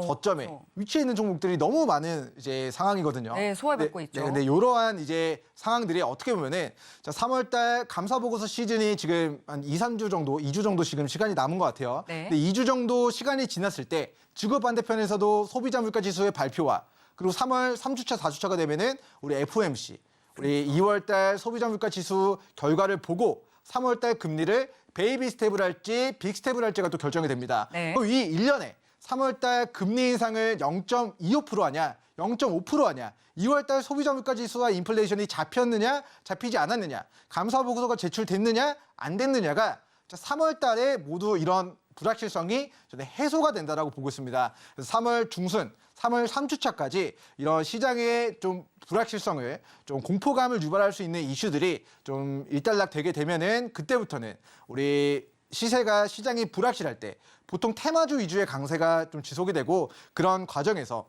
저점에 그렇죠. 위치해 있는 종목들이 너무 많은 이제 상황이거든요. 네, 소화받고 있죠. 근데 이러한 이제 상황들이 어떻게 보면은 자, 3월달 감사보고서 시즌이 지금 한 2-3주 정도, 2주 정도 지금 시간이 남은 것 같아요. 네. 근데 2주 정도 시간이 지났을 때 지구 반대편에서도 소비자 물가 지수의 발표와 그리고 3월 3주차, 4주차가 되면은 우리 FOMC, 우리 2월달 소비자 물가 지수 결과를 보고 3월달 금리를 베이비 스텝을 할지 빅 스텝을 할지가 또 결정이 됩니다. 네. 그럼 이 1년에 3월달 금리 인상을 0.25% 하냐, 0.5% 하냐, 2월달 소비자 물가 지수와 인플레이션이 잡혔느냐, 잡히지 않았느냐, 감사보고서가 제출됐느냐, 안 됐느냐가 3월달에 모두 이런 불확실성이 저는 해소가 된다라고 보고 있습니다. 그래서 3월 중순, 3월 3주차까지 이런 시장의 좀 불확실성을 좀 공포감을 유발할 수 있는 이슈들이 좀 일단락 되게 되면은 그때부터는 우리 시세가 시장이 불확실할 때 보통 테마주 위주의 강세가 좀 지속이 되고 그런 과정에서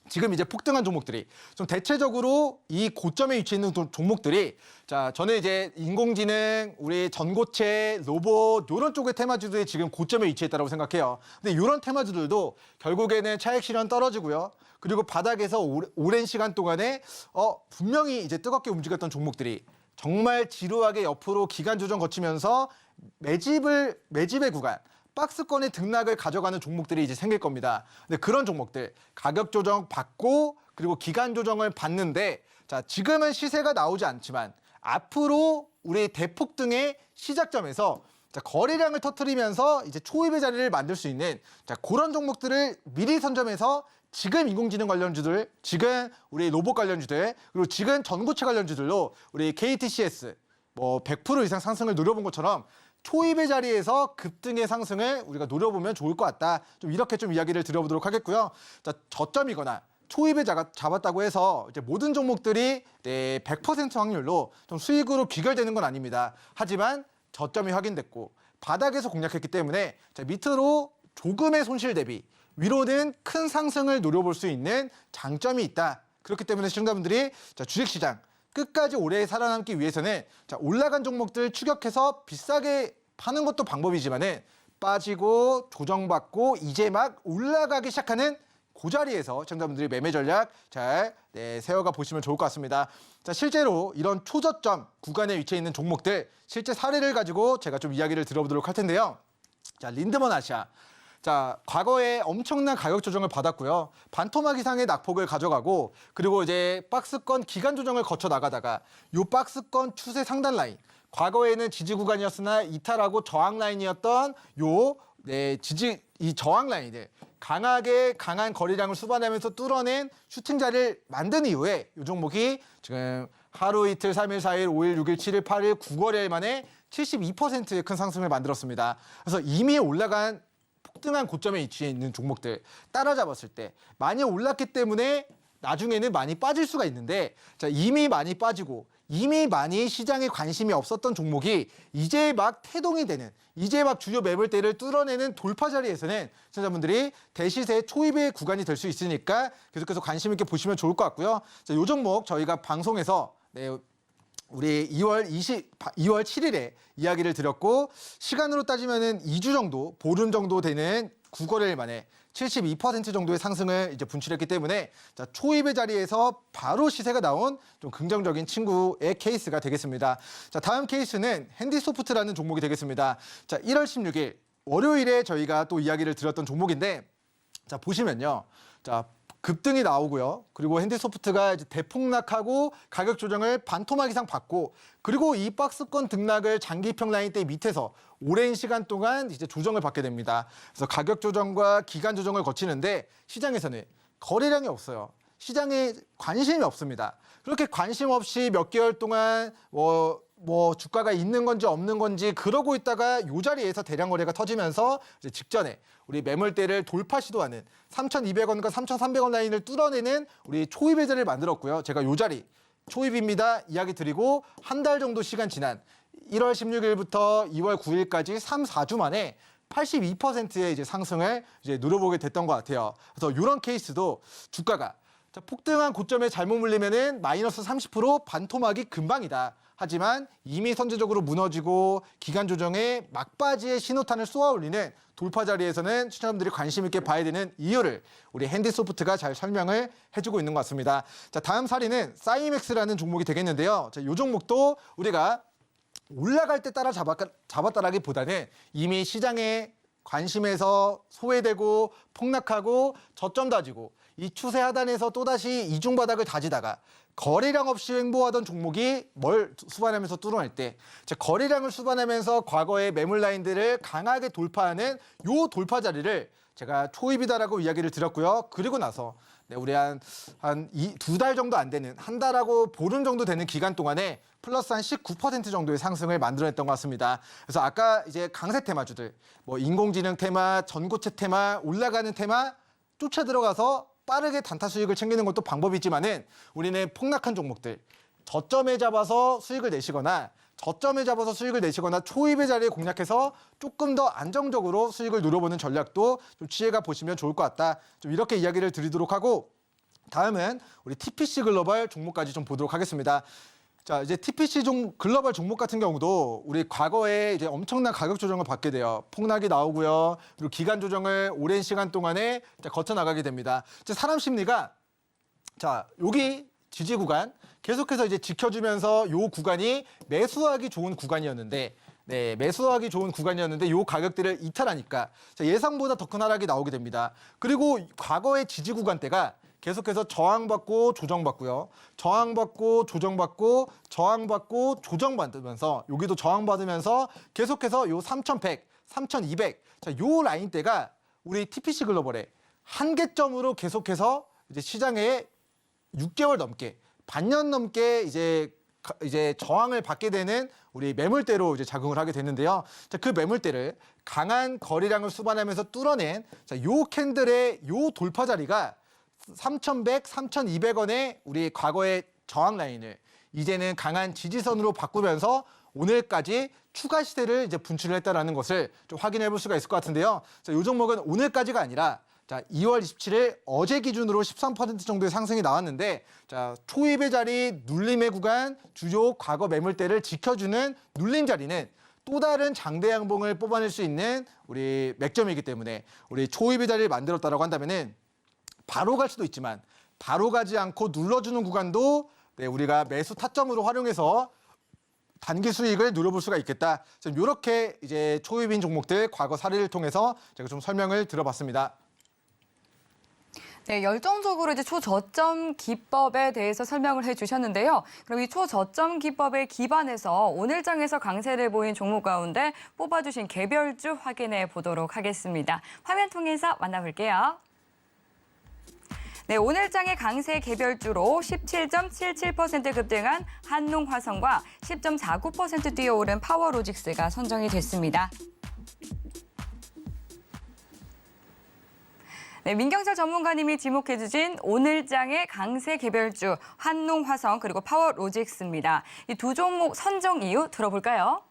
지금 이제 폭등한 종목들이 좀 대체적으로 이 고점에 위치해 있는 종목들이 자, 저는 이제 인공지능, 우리 전고체, 로봇 이런 쪽의 테마주들이 지금 고점에 위치해 있다고 생각해요. 근데 이런 테마주들도 결국에는 차익 실현 떨어지고요. 그리고 바닥에서 오랜 시간 동안에 분명히 이제 뜨겁게 움직였던 종목들이 정말 지루하게 옆으로 기간 조정 거치면서 매집의 구간, 박스권의 등락을 가져가는 종목들이 이제 생길 겁니다. 근데 그런 종목들 가격 조정 받고 그리고 기간 조정을 받는데 자, 지금은 시세가 나오지 않지만 앞으로 우리 대폭등의 시작점에서 자, 거래량을 터뜨리면서 이제 초입의 자리를 만들 수 있는 자, 그런 종목들을 미리 선점해서 지금 인공지능 관련주들, 지금 우리 로봇 관련주들, 그리고 지금 전고체 관련주들로 우리 KTCS 100% 이상 상승을 노려본 것처럼 초입의 자리에서 급등의 상승을 우리가 노려보면 좋을 것 같다. 좀 이렇게 좀 이야기를 드려보도록 하겠고요. 자, 저점이거나 초입에 잡았다고 해서 이제 모든 종목들이 100% 확률로 좀 수익으로 귀결되는 건 아닙니다. 하지만 저점이 확인됐고 바닥에서 공략했기 때문에 자, 밑으로 조금의 손실 대비 위로는 큰 상승을 노려볼 수 있는 장점이 있다. 그렇기 때문에 시청자분들이 자, 주식시장 끝까지 오래 살아남기 위해서는 자, 올라간 종목들 추격해서 비싸게 파는 것도 방법이지만은 빠지고 조정받고 이제 막 올라가기 시작하는 그 자리에서 시청자분들이 매매 전략 잘 세워가 보시면 좋을 것 같습니다. 자, 실제로 이런 초저점 구간에 위치해 있는 종목들 실제 사례를 가지고 제가 좀 이야기를 들어보도록 할 텐데요. 자, 린드먼 아시아. 자, 과거에 엄청난 가격 조정을 받았고요. 반토막 이상의 낙폭을 가져가고 그리고 이제 박스권 기간 조정을 거쳐 나가다가 요 박스권 추세 상단 라인 과거에는 지지 구간이었으나 이탈하고 저항 라인이었던 이 저항 라인을 강하게 강한 거래량을 수반하면서 뚫어낸 슈팅 자리를 만든 이후에 이 종목이 지금 하루 이틀, 3일, 4일, 5일, 6일, 7일, 8일, 9거래일 만에 72%의 큰 상승을 만들었습니다. 그래서 이미 올라간 폭등한 고점에 위치해 있는 종목들 따라잡았을 때 많이 올랐기 때문에 나중에는 많이 빠질 수가 있는데 자, 이미 많이 빠지고 이미 많이 시장에 관심이 없었던 종목이 이제 막 태동이 되는 이제 막 주요 매물대를 뚫어내는 돌파 자리에서는 시청자분들이 대시세 초입의 구간이 될 수 있으니까 계속해서 관심 있게 보시면 좋을 것 같고요. 자, 이 종목 저희가 방송에서 우리 2월 7일에 이야기를 드렸고 시간으로 따지면은 2주 정도, 보름 정도 되는 9거래일 만에 72% 정도의 상승을 이제 분출했기 때문에 자, 초입의 자리에서 바로 시세가 나온 좀 긍정적인 친구의 케이스가 되겠습니다. 자, 다음 케이스는 핸디소프트라는 종목이 되겠습니다. 자, 1월 16일 월요일에 저희가 또 이야기를 드렸던 종목인데 자, 보시면요. 자, 급등이 나오고요. 그리고 핸디소프트가 이제 대폭락하고 가격 조정을 반토막 이상 받고 그리고 이 박스권 등락을 장기평 라인대 밑에서 오랜 시간 동안 이제 조정을 받게 됩니다. 그래서 가격 조정과 기간 조정을 거치는데 시장에서는 거래량이 없어요. 시장에 관심이 없습니다. 그렇게 관심 없이 몇 개월 동안 뭐 주가가 있는 건지 없는 건지 그러고 있다가 이 자리에서 대량 거래가 터지면서 이제 직전에 우리 매물대를 돌파 시도하는 3,200원과 3,300원 라인을 뚫어내는 우리 초입의 자리를 만들었고요. 제가 이 자리 초입입니다 이야기 드리고 한 달 정도 시간 지난 1월 16일부터 2월 9일까지 3, 4주 만에 82%의 이제 상승을 이제 누려보게 됐던 것 같아요. 그래서 이런 케이스도 주가가 자, 폭등한 고점에 잘못 물리면은 마이너스 30% 반토막이 금방이다. 하지만 이미 선제적으로 무너지고 기간 조정에 막바지의 신호탄을 쏘아 올리는 돌파 자리에서는 시청자분들이 관심 있게 봐야 되는 이유를 우리 핸디소프트가 잘 설명을 해주고 있는 것 같습니다. 자, 다음 사례는 사이맥스라는 종목이 되겠는데요. 자, 이 종목도 우리가 올라갈 때 따라 잡았다라기보다는 이미 시장에 관심에서 소외되고 폭락하고 저점 다지고 이 추세 하단에서 또다시 이중 바닥을 다지다가 거래량 없이 횡보하던 종목이 뭘 수반하면서 뚫어낼 때 거래량을 수반하면서 과거의 매물 라인들을 강하게 돌파하는 요 돌파 자리를 제가 초입이다라고 이야기를 드렸고요. 그리고 나서 우리 한 2달 정도 안 되는 한 달하고 보름 정도 되는 기간 동안에 플러스 한 19% 정도의 상승을 만들어냈던 것 같습니다. 그래서 아까 이제 강세 테마주들, 뭐 인공지능 테마, 전고체 테마, 올라가는 테마 쫓아 들어가서 빠르게 단타 수익을 챙기는 것도 방법이지만은 우리는 폭락한 종목들 저점에 잡아서 수익을 내시거나 초입의 자리에 공략해서 조금 더 안정적으로 수익을 누려보는 전략도 좀 취해가 보시면 좋을 것 같다. 좀 이렇게 이야기를 드리도록 하고 다음은 우리 TPC 글로벌 종목까지 좀 보도록 하겠습니다. 자, 이제 TPC 글로벌 종목 같은 경우도 우리 과거에 이제 엄청난 가격 조정을 받게 돼요. 폭락이 나오고요. 그리고 기간 조정을 오랜 시간 동안에 거쳐 나가게 됩니다. 이제 사람 심리가 자, 여기 지지 구간 계속해서 이제 지켜주면서 요 구간이 매수하기 좋은 구간이었는데 요 가격대를 이탈하니까 자, 예상보다 더 큰 하락이 나오게 됩니다. 그리고 과거의 지지 구간대가 계속해서 저항받고 조정받고요. 저항받고 조정받으면서 여기도 저항받으면서 계속해서 요 3,100, 3,200 자, 요 라인대가 우리 TPC 글로벌의 한계점으로 계속해서 이제 시장에 6개월 넘게 반년 넘게 이제 저항을 받게 되는 우리 매물대로 이제 작용을 하게 되는데요. 자, 그 매물대를 강한 거래량을 수반하면서 뚫어낸 자, 요 캔들의 요 돌파 자리가 3,100, 3,200원의 우리 과거의 저항 라인을 이제는 강한 지지선으로 바꾸면서 오늘까지 추가 시세를 이제 분출을 했다라는 것을 좀 확인해 볼 수가 있을 것 같은데요. 자, 이 종목은 오늘까지가 아니라 자, 2월 27일 어제 기준으로 13% 정도의 상승이 나왔는데 자, 초입의 자리 눌림의 구간 주요 과거 매물대를 지켜주는 눌림 자리는 또 다른 장대 양봉을 뽑아낼 수 있는 우리 맥점이기 때문에 우리 초입의 자리를 만들었다라고 한다면은 바로 갈 수도 있지만 바로 가지 않고 눌러주는 구간도 네, 우리가 매수 타점으로 활용해서 단기 수익을 누려볼 수가 있겠다. 이렇게 이제 초입인 종목들 과거 사례를 통해서 제가 좀 설명을 드려봤습니다. 네, 열정적으로 이제 초저점 기법에 대해서 설명을 해주셨는데요. 그럼 이 초저점 기법에 기반해서 오늘 장에서 강세를 보인 종목 가운데 뽑아주신 개별주 확인해 보도록 하겠습니다. 화면 통해서 만나볼게요. 네, 오늘 장의 강세 개별주로 17.77% 급등한 한농화성과 10.49% 뛰어오른 파워로직스가 선정이 됐습니다. 네, 민경철 전문가님이 지목해주신 오늘장의 강세 개별주 한농화성 그리고 파워로직스입니다. 이 두 종목 선정 이유 들어볼까요?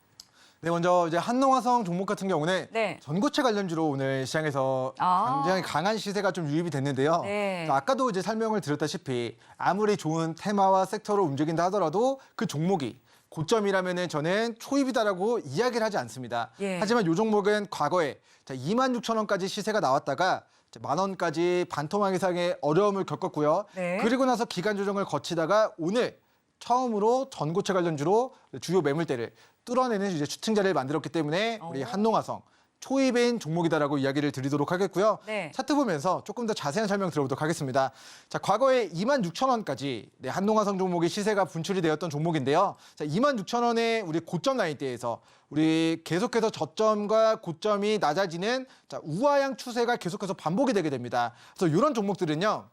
네, 먼저 이제 한농화성 종목 같은 경우는 네. 전고체 관련주로 오늘 시장에서 굉장히 강한 시세가 좀 유입이 됐는데요. 네. 자, 아까도 이제 설명을 드렸다시피 아무리 좋은 테마와 섹터로 움직인다 하더라도 그 종목이 고점이라면은 저는 초입이다라고 이야기를 하지 않습니다. 예. 하지만 이 종목은 과거에 26,000원까지 시세가 나왔다가 10,000원까지 반토막 이상의 어려움을 겪었고요. 네. 그리고 나서 기간 조정을 거치다가 오늘 처음으로 전고체 관련주로 주요 매물대를 뚫어내는 이제 추층 자리를 만들었기 때문에 우리 한농화성 초입인 종목이다라고 이야기를 드리도록 하겠고요. 네. 차트 보면서 조금 더 자세한 설명 들어보도록 하겠습니다. 자, 과거에 26,000원까지 네, 한농화성 종목의 시세가 분출이 되었던 종목인데요. 자, 26,000원의 우리 고점 라인대에서 우리 계속해서 저점과 고점이 낮아지는 자, 우하향 추세가 계속해서 반복이 되게 됩니다. 그래서 이런 종목들은요.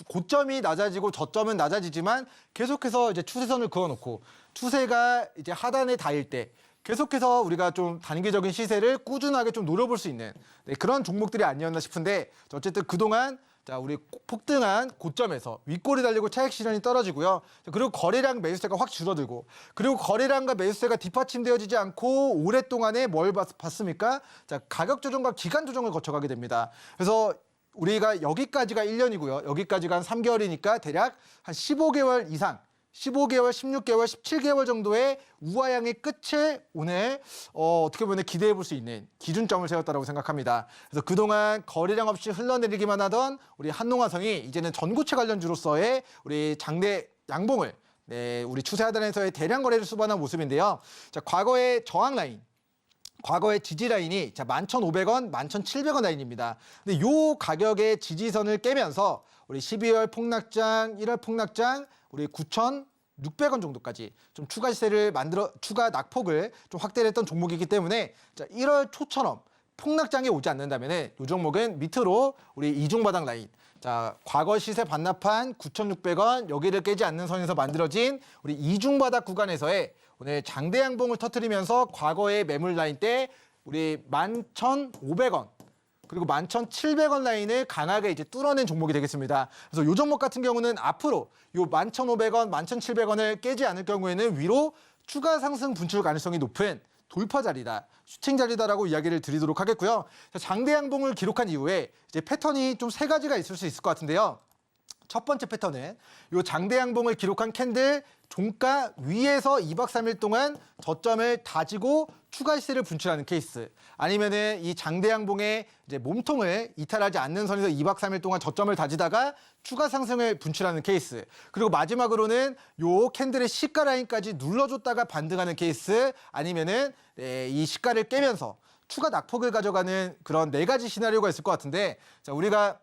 고점이 낮아지고 저점은 낮아지지만 계속해서 이제 추세선을 그어놓고 추세가 이제 하단에 닿을 때 계속해서 우리가 좀 단기적인 시세를 꾸준하게 좀 노려볼 수 있는 네, 그런 종목들이 아니었나 싶은데 어쨌든 그동안 자, 우리 폭등한 고점에서 윗골이 달리고 차익 실현이 떨어지고요. 그리고 거래량 매수세가 확 줄어들고 그리고 거래량과 매수세가 뒷받침되어지지 않고 오랫동안에 뭘 봤습니까? 자, 가격 조정과 기간 조정을 거쳐가게 됩니다. 그래서 우리가 여기까지가 1년이고요. 여기까지가 한 3개월이니까 대략 한 15개월 이상 15개월, 16개월, 17개월 정도의 우하향의 끝을 오늘 어떻게 보면 기대해 볼 수 있는 기준점을 세웠다고 생각합니다. 그래서 그동안 거래량 없이 흘러내리기만 하던 우리 한농화성이 이제는 전고체 관련주로서의 우리 장대 양봉을 네, 우리 추세 하단에서의 대량 거래를 수반한 모습인데요. 자, 과거의 저항 라인 과거의 지지 라인이 11,500원, 11,700원 라인입니다. 근데 요 가격의 지지선을 깨면서 우리 12월 폭락장, 1월 폭락장, 우리 9,600원 정도까지 좀 추가 시세를 추가 낙폭을 좀 확대를 했던 종목이기 때문에 자, 1월 초처럼 폭락장이 오지 않는다면 이 종목은 밑으로 우리 이중바닥 라인 자, 과거 시세 반납한 9,600원 여기를 깨지 않는 선에서 만들어진 우리 이중바닥 구간에서의 오늘 장대 양봉을 터뜨리면서 과거의 매물 라인 때 우리 11,500원 그리고 11,700원 라인을 강하게 이제 뚫어낸 종목이 되겠습니다. 그래서 이 종목 같은 경우는 앞으로 이 11,500원, 11,700원을 깨지 않을 경우에는 위로 추가 상승 분출 가능성이 높은 돌파 자리다, 슈팅 자리다라고 이야기를 드리도록 하겠고요. 장대 양봉을 기록한 이후에 이제 패턴이 좀 세 가지가 있을 수 있을 것 같은데요. 첫 번째 패턴은 이 장대 양봉을 기록한 캔들 종가 위에서 2박 3일 동안 저점을 다지고 추가 시세를 분출하는 케이스 아니면은 이 장대 양봉의 이제 몸통을 이탈하지 않는 선에서 2박 3일 동안 저점을 다지다가 추가 상승을 분출하는 케이스 그리고 마지막으로는 요 캔들의 시가 라인까지 눌러줬다가 반등하는 케이스 아니면은 네, 이 시가를 깨면서 추가 낙폭을 가져가는 그런 네 가지 시나리오가 있을 것 같은데 자, 우리가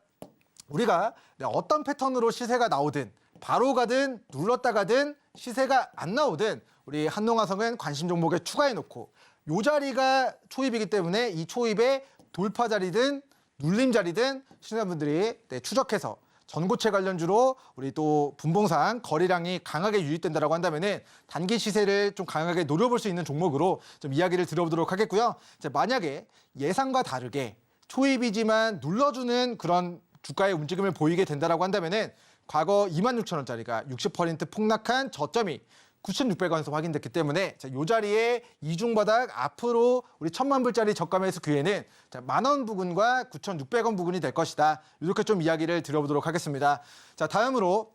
어떤 패턴으로 시세가 나오든 바로 가든 눌렀다 가든 시세가 안 나오든 우리 한농화성은 관심 종목에 추가해놓고 요 자리가 초입이기 때문에 이 초입의 돌파 자리든 눌림 자리든 시청자분들이 네, 추적해서 전고체 관련주로 우리 또 분봉상 거래량이 강하게 유입된다라고 한다면은 단기 시세를 좀 강하게 노려볼 수 있는 종목으로 좀 이야기를 들어보도록 하겠고요. 자, 만약에 예상과 다르게 초입이지만 눌러주는 그런 주가의 움직임을 보이게 된다라고 한다면은 과거 26,000원짜리가 60% 폭락한 저점이 9,600원에서 확인됐기 때문에 자, 이 자리에 이중바닥 앞으로 우리 1,000만 불짜리 저가 매수 기회는 자, 10,000원 부근과 9,600원 부근이 될 것이다. 이렇게 좀 이야기를 드려보도록 하겠습니다. 자, 다음으로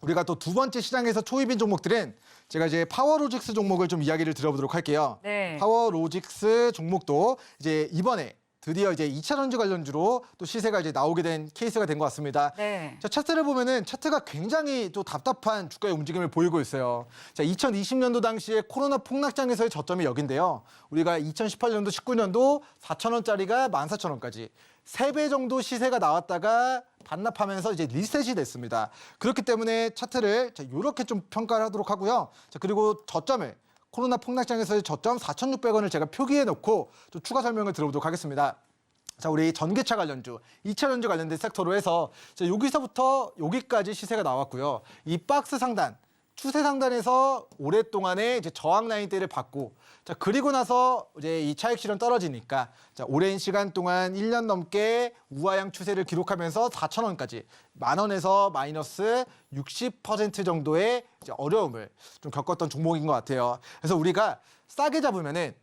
우리가 또 두 번째 시장에서 초입인 종목들은 제가 이제 파워로직스 종목을 좀 이야기를 드려보도록 할게요. 네. 파워로직스 종목도 이제 이번에 드디어 이제 2차전지 관련주로 또 시세가 이제 나오게 된 케이스가 된 것 같습니다. 네. 자, 차트를 보면은 차트가 굉장히 또 답답한 주가의 움직임을 보이고 있어요. 자, 2020년도 당시에 코로나 폭락장에서의 저점이 여긴데요. 우리가 2018년도, 19년도 4,000원짜리가 14,000원까지 3배 정도 시세가 나왔다가 반납하면서 이제 리셋이 됐습니다. 그렇기 때문에 차트를 자, 이렇게 좀 평가를 하도록 하고요. 자, 그리고 저점을 코로나 폭락장에서의 저점 4,600원을 제가 표기해 놓고 또 추가 설명을 들어보도록 하겠습니다. 자, 우리 전기차 관련주, 2차전지 관련된 섹터로 해서 자, 여기서부터 여기까지 시세가 나왔고요. 이 박스 상단, 추세 상단에서 오랫동안의 이제 저항 라인대를 받고 자, 그리고 나서 이제 이 차익 실현 떨어지니까 자, 오랜 시간 동안 1년 넘게 우하향 추세를 기록하면서 4,000원까지 10,000원에서 마이너스 60% 정도의 이제 어려움을 좀 겪었던 종목인 것 같아요. 그래서 우리가 싸게 잡으면은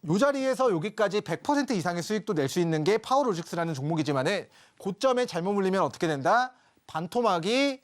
이 자리에서 여기까지 100% 이상의 수익도 낼 수 있는 게 파워로직스라는 종목이지만은 고점에 잘못 물리면 어떻게 된다? 반토막이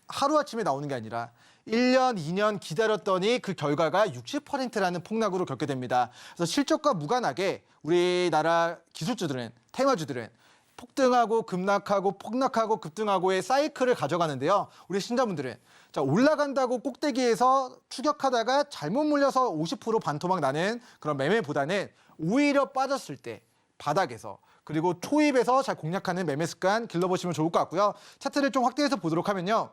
하루아침에 나오는 게 아니라 1년, 2년 기다렸더니 그 결과가 60%라는 폭락으로 겪게 됩니다. 그래서 실적과 무관하게 우리나라 기술주들은, 테마주들은 폭등하고 급락하고 폭락하고 급등하고의 사이클을 가져가는데요. 우리 신자분들은 자, 올라간다고 꼭대기에서 추격하다가 잘못 물려서 50% 반토막 나는 그런 매매보다는 오히려 빠졌을 때 바닥에서 그리고 초입에서 잘 공략하는 매매 습관 길러보시면 좋을 것 같고요. 차트를 좀 확대해서 보도록 하면요.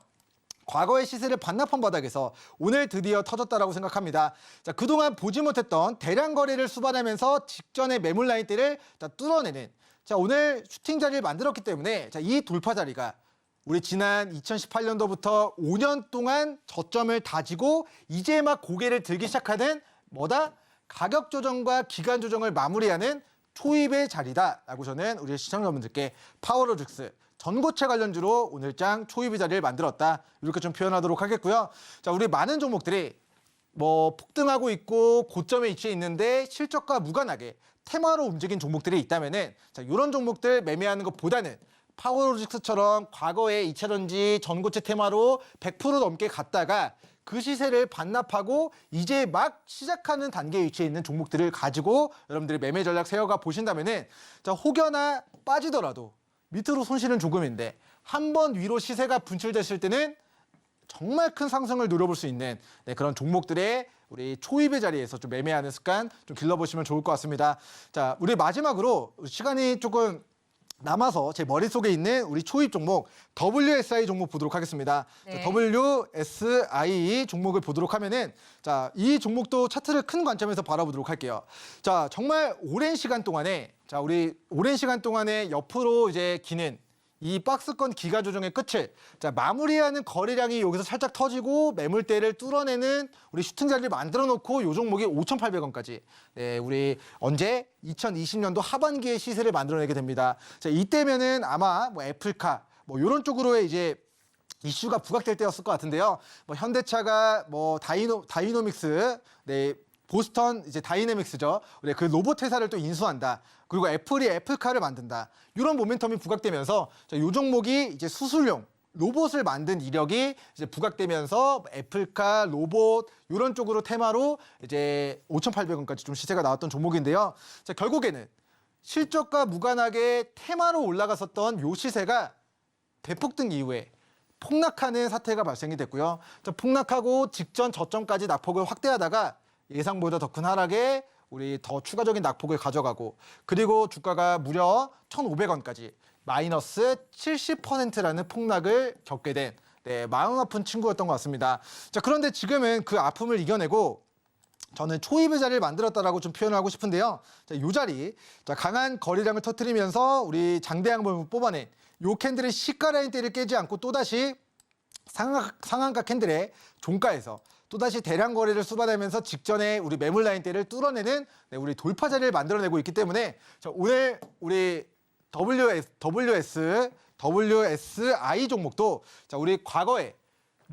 과거의 시세를 반납한 바닥에서 오늘 드디어 터졌다라고 생각합니다. 자, 그동안 보지 못했던 대량 거래를 수반하면서 직전의 매물 라인대를 뚫어내는 자, 오늘 슈팅 자리를 만들었기 때문에 자, 이 돌파 자리가 우리 지난 2018년도부터 5년 동안 저점을 다지고 이제 막 고개를 들기 시작하는 뭐다? 가격 조정과 기간 조정을 마무리하는 초입의 자리다라고 저는 우리 시청자분들께 파워로직스 전고체 관련주로 오늘장 초입의 자리를 만들었다. 이렇게 좀 표현하도록 하겠고요. 자, 우리 많은 종목들이 뭐 폭등하고 있고 고점에 위치해 있는데 실적과 무관하게 테마로 움직인 종목들이 있다면은 자, 이런 종목들 매매하는 것보다는 파워로직스처럼 과거에 2차전지 전고체 테마로 100% 넘게 갔다가 그 시세를 반납하고 이제 막 시작하는 단계에 위치해 있는 종목들을 가지고 여러분들이 매매 전략 세워가 보신다면은 자, 혹여나 빠지더라도 밑으로 손실은 조금인데 한 번 위로 시세가 분출됐을 때는 정말 큰 상승을 노려볼 수 있는 그런 종목들의 우리 초입의 자리에서 좀 매매하는 습관 좀 길러보시면 좋을 것 같습니다. 자, 우리 마지막으로 시간이 조금 남아서 제 머릿속에 있는 우리 초입 종목 WSI 종목 보도록 하겠습니다. 네. 자, WSI 종목을 보도록 하면은 자, 이 종목도 차트를 큰 관점에서 바라보도록 할게요. 자, 정말 오랜 시간 동안에 자, 우리 오랜 시간 동안에 옆으로 이제 기는 이 박스권 기가 조정의 끝을 자, 마무리하는 거래량이 여기서 살짝 터지고 매물대를 뚫어내는 우리 슈팅 자리를 만들어 놓고 이 종목이 5,800원까지 네, 우리 언제 2020년도 하반기에 시세를 만들어내게 됩니다. 자, 이때면은 아마 뭐 애플카 뭐 이런 쪽으로의 이제 이슈가 부각될 때였을 것 같은데요. 뭐 현대차가 뭐 다이노믹스 네, 보스턴 이제 다이내믹스죠. 우리 그 로봇 회사를 또 인수한다. 그리고 애플이 애플카를 만든다. 이런 모멘텀이 부각되면서 자, 이 종목이 이제 수술용 로봇을 만든 이력이 이제 부각되면서 애플카, 로봇 이런 쪽으로 테마로 이제 5,800원까지 좀 시세가 나왔던 종목인데요. 자, 결국에는 실적과 무관하게 테마로 올라갔었던 요 시세가 대폭등 이후에 폭락하는 사태가 발생이 됐고요. 자, 폭락하고 직전 저점까지 낙폭을 확대하다가 예상보다 더 큰 하락에 우리 더 추가적인 낙폭을 가져가고 그리고 주가가 무려 1,500원까지 마이너스 70%라는 폭락을 겪게 된 네, 마음 아픈 친구였던 것 같습니다. 자, 그런데 지금은 그 아픔을 이겨내고 저는 초입의 자리를 만들었다라고 좀 표현을 하고 싶은데요. 자, 이 자리 자, 강한 거래량을 터뜨리면서 우리 장대양봉을 뽑아낸 이 캔들의 시가 라인대를 깨지 않고 또다시 상한가 캔들의 종가에서 또다시 대량 거래를 수반하면서 직전에 우리 매물 라인대를 뚫어내는 네, 우리 돌파 자리를 만들어내고 있기 때문에 자, 오늘 우리 WS WSI 종목도 자, 우리 과거에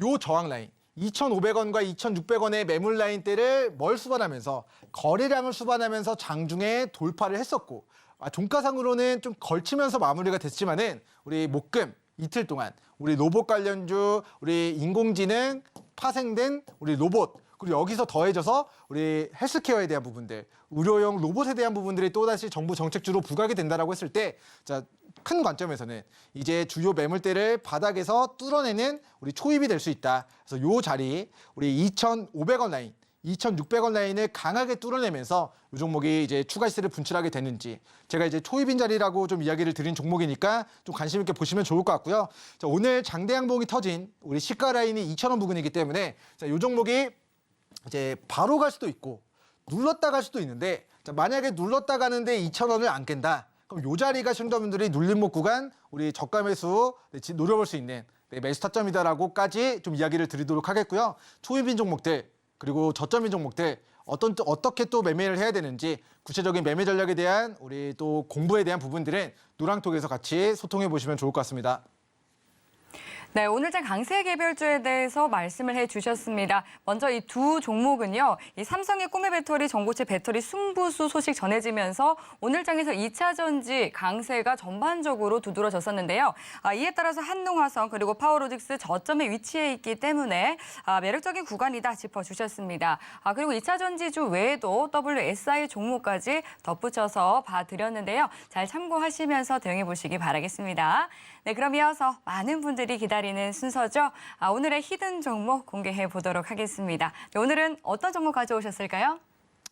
요 저항 라인 2,500원과 2,600원의 매물 라인대를 수반하면서 거래량을 수반하면서 장중에 돌파를 했었고 종가상으로는 좀 걸치면서 마무리가 됐지만은 우리 목금 이틀 동안 우리 로봇 관련주, 우리 인공지능 파생된 우리 로봇 그리고 여기서 더해져서 우리 헬스케어에 대한 부분들, 의료용 로봇에 대한 부분들이 또다시 정부 정책주로 부각이 된다라고 했을 때, 자, 큰 관점에서는 이제 주요 매물대를 바닥에서 뚫어내는 우리 초입이 될 수 있다. 그래서 요 자리, 우리 2,500원 라인, 2,600원 라인을 강하게 뚫어내면서 이 종목이 이제 추가 시세를 분출하게 되는지 제가 이제 초입인 자리라고 좀 이야기를 드린 종목이니까 좀 관심 있게 보시면 좋을 것 같고요. 자, 오늘 장대 양봉이 터진 우리 시가 라인이 2,000원 부근이기 때문에 자, 이 종목이 이제 바로 갈 수도 있고 눌렀다 갈 수도 있는데 자, 만약에 눌렀다 가는데 2,000원을 안 깬다. 그럼 이 자리가 시청자분들이 눌림목 구간 우리 저가 매수 노려볼 수 있는 매수 타점이다라고까지 좀 이야기를 드리도록 하겠고요. 초입인 종목들 그리고 저점인 종목들 어떻게 또 매매를 해야 되는지 구체적인 매매 전략에 대한 우리 또 공부에 대한 부분들은 노랑톡에서 같이 소통해 보시면 좋을 것 같습니다. 네, 오늘장 강세 개별주에 대해서 말씀을 해주셨습니다. 먼저 이 두 종목은요, 이 삼성의 꿈의 배터리, 전고체 배터리 승부수 소식 전해지면서 오늘장에서 2차 전지 강세가 전반적으로 두드러졌었는데요. 이에 따라서 한농화성 그리고 파워로직스 저점에 위치해 있기 때문에 매력적인 구간이다 짚어주셨습니다. 그리고 2차 전지주 외에도 WSI 종목까지 덧붙여서 봐드렸는데요. 잘 참고하시면서 대응해 보시기 바라겠습니다. 네, 그럼 이어서 많은 분들이 기다리는 순서죠. 오늘의 히든 종목 공개해 보도록 하겠습니다. 네, 오늘은 어떤 종목 가져오셨을까요?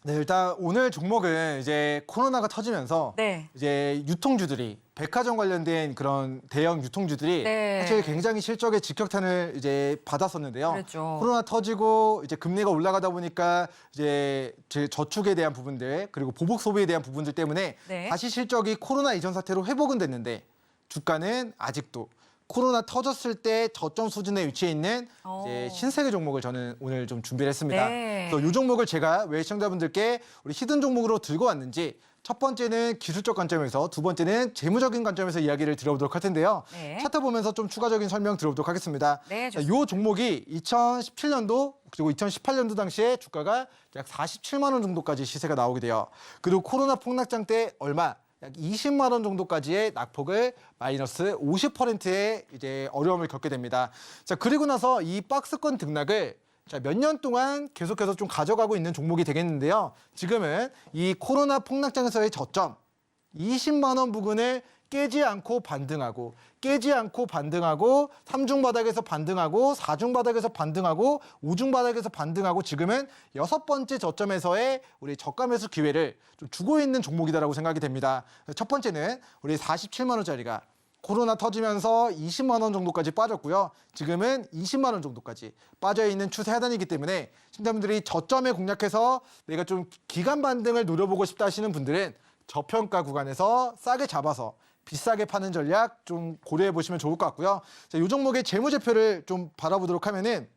네, 일단 오늘 종목은 이제 코로나가 터지면서 네. 이제 유통주들이 백화점 관련된 그런 대형 유통주들이 네. 사실 굉장히 실적의 직격탄을 이제 받았었는데요. 그렇죠. 코로나 터지고 이제 금리가 올라가다 보니까 이제 저축에 대한 부분들 그리고 보복 소비에 대한 부분들 때문에 네. 다시 실적이 코로나 이전 사태로 회복은 됐는데 주가는 아직도 코로나 터졌을 때 저점 수준에 위치해 있는 이제 신세계 종목을 저는 오늘 좀 준비를 했습니다. 네. 그래서 이 종목을 제가 왜 시청자분들께 우리 히든 종목으로 들고 왔는지 첫 번째는 기술적 관점에서 두 번째는 재무적인 관점에서 이야기를 드려보도록 할 텐데요. 네. 차트 보면서 좀 추가적인 설명 들어보도록 하겠습니다. 네, 이 종목이 2017년도 그리고 2018년도 당시에 주가가 약 47만 원 정도까지 시세가 나오게 돼요. 그리고 코로나 폭락장 때 얼마? 약 20만 원 정도까지의 낙폭을 마이너스 50%의 이제 어려움을 겪게 됩니다. 자, 그리고 나서 이 박스권 등락을 몇 년 동안 계속해서 좀 가져가고 있는 종목이 되겠는데요. 지금은 이 코로나 폭락장에서의 저점 20만 원 부근을 깨지 않고 반등하고 3중 바닥에서 반등하고 4중 바닥에서 반등하고 5중 바닥에서 반등하고 지금은 6번째 저점에서의 우리 저가 매수 기회를 좀 주고 있는 종목이다라고 생각이 됩니다. 첫 번째는 우리 47만 원짜리가 코로나 터지면서 20만 원 정도까지 빠졌고요. 지금은 20만 원 정도까지 빠져 있는 추세 하단이기 때문에 시청자분들이 저점에 공략해서 내가 좀 기간 반등을 노려보고 싶다 하시는 분들은 저평가 구간에서 싸게 잡아서 비싸게 파는 전략 좀 고려해 보시면 좋을 것 같고요. 자, 이 종목의 재무제표를 좀 바라보도록 하면은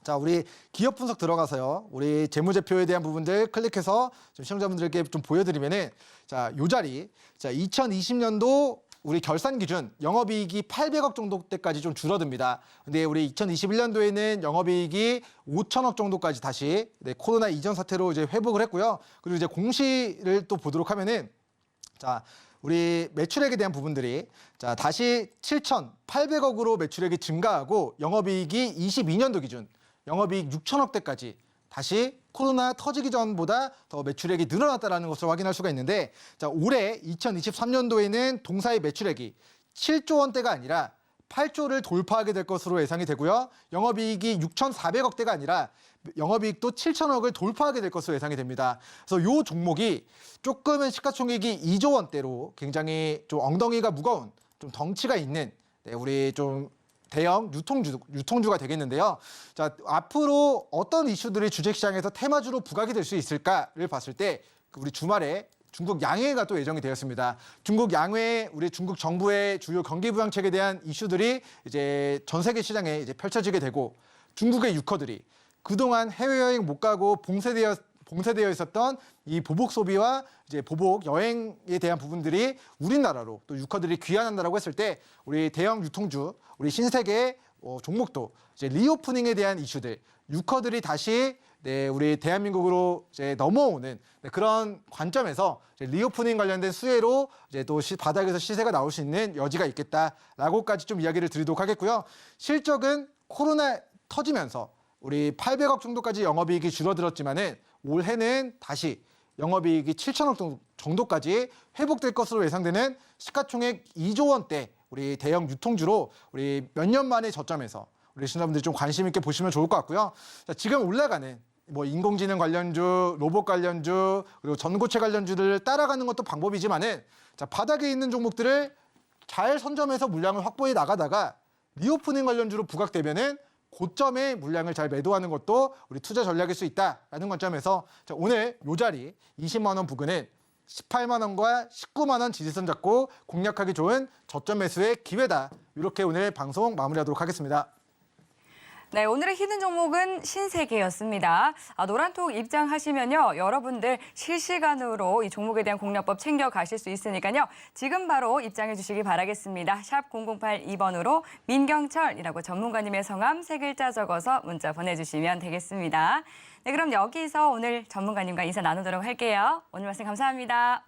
자, 우리 기업 분석 들어가서요. 우리 재무제표에 대한 부분들 클릭해서 좀 시청자분들께 좀 보여드리면은 자, 요 자리. 자, 2020년도 우리 결산 기준 영업이익이 800억 정도 때까지 좀 줄어듭니다. 근데 우리 2021년도에는 영업이익이 5천억 정도까지 다시 코로나 이전 사태로 이제 회복을 했고요. 그리고 이제 공시를 또 보도록 하면은 자, 우리 매출액에 대한 부분들이 자, 다시 7,800억으로 매출액이 증가하고 영업이익이 22년도 기준 영업이익 6천억대까지 다시 코로나 터지기 전보다 더 매출액이 늘어났다는 것을 확인할 수가 있는데 자, 올해 2023년도에는 동사의 매출액이 7조 원대가 아니라 8조를 돌파하게 될 것으로 예상이 되고요. 영업이익이 6,400억대가 아니라 영업이익도 7천억을 돌파하게 될 것으로 예상이 됩니다. 그래서 이 종목이 조금은 시가총액이 2조 원대로 굉장히 좀 엉덩이가 무거운 좀 덩치가 있는 우리 좀 대형 유통주가 되겠는데요. 자, 앞으로 어떤 이슈들이 주식시장에서 테마주로 부각이 될 수 있을까를 봤을 때 우리 주말에 중국 양회가 또 예정이 되었습니다. 중국 양회, 우리 중국 정부의 주요 경기 부양책에 대한 이슈들이 이제 전 세계 시장에 이제 펼쳐지게 되고 중국의 유커들이 그동안 해외여행 못 가고 봉쇄되어 있었던 이 보복 소비와 이제 보복 여행에 대한 부분들이 우리나라로 또 유커들이 귀환한다라고 했을 때 우리 대형 유통주, 우리 신세계 종목도 이제 리오프닝에 대한 이슈들, 유커들이 다시 우리 대한민국으로 이제 넘어오는 그런 관점에서 이제 리오프닝 관련된 수혜로 이제 또 바닥에서 시세가 나올 수 있는 여지가 있겠다라고까지 좀 이야기를 드리도록 하겠고요. 실적은 코로나 터지면서 우리 800억 정도까지 영업이익이 줄어들었지만은 올해는 다시 영업이익이 7천억 정도까지 회복될 것으로 예상되는 시가총액 2조 원대 우리 대형 유통주로 우리 몇 년 만에 저점에서 우리 시청자분들이 좀 관심 있게 보시면 좋을 것 같고요. 자, 지금 올라가는 뭐 인공지능 관련주, 로봇 관련주, 그리고 전고체 관련주들을 따라가는 것도 방법이지만은 자, 바닥에 있는 종목들을 잘 선점해서 물량을 확보해 나가다가 리오프닝 관련주로 부각되면은 고점에 물량을 잘 매도하는 것도 우리 투자 전략일 수 있다라는 관점에서 자, 오늘 요 자리 20만 원 부근은 18만 원과 19만 원 지지선 잡고 공략하기 좋은 저점 매수의 기회다. 이렇게 오늘 방송 마무리하도록 하겠습니다. 네, 오늘의 히든 종목은 신세계였습니다. 노란톡 입장하시면요, 여러분들 실시간으로 이 종목에 대한 공략법 챙겨가실 수 있으니까요. 지금 바로 입장해 주시기 바라겠습니다. 샵 0082번으로 민경철이라고 전문가님의 성함 3글자 적어서 문자 보내주시면 되겠습니다. 네, 그럼 여기서 오늘 전문가님과 인사 나누도록 할게요. 오늘 말씀 감사합니다.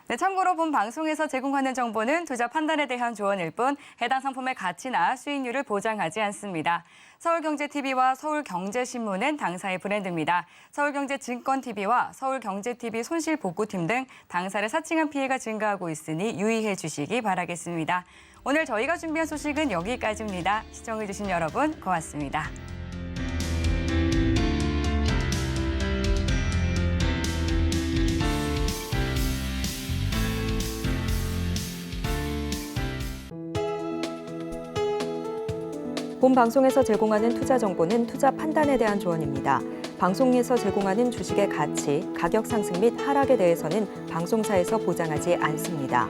네, 참고로 본 방송에서 제공하는 정보는 투자 판단에 대한 조언일 뿐 해당 상품의 가치나 수익률을 보장하지 않습니다. 서울경제TV와 서울경제신문은 당사의 브랜드입니다. 서울경제증권TV와 서울경제TV 손실복구팀 등 당사를 사칭한 피해가 증가하고 있으니 유의해 주시기 바라겠습니다. 오늘 저희가 준비한 소식은 여기까지입니다. 시청해주신 여러분 고맙습니다. 본 방송에서 제공하는 투자 정보는 투자 판단에 대한 조언입니다. 방송에서 제공하는 주식의 가치, 가격 상승 및 하락에 대해서는 방송사에서 보장하지 않습니다.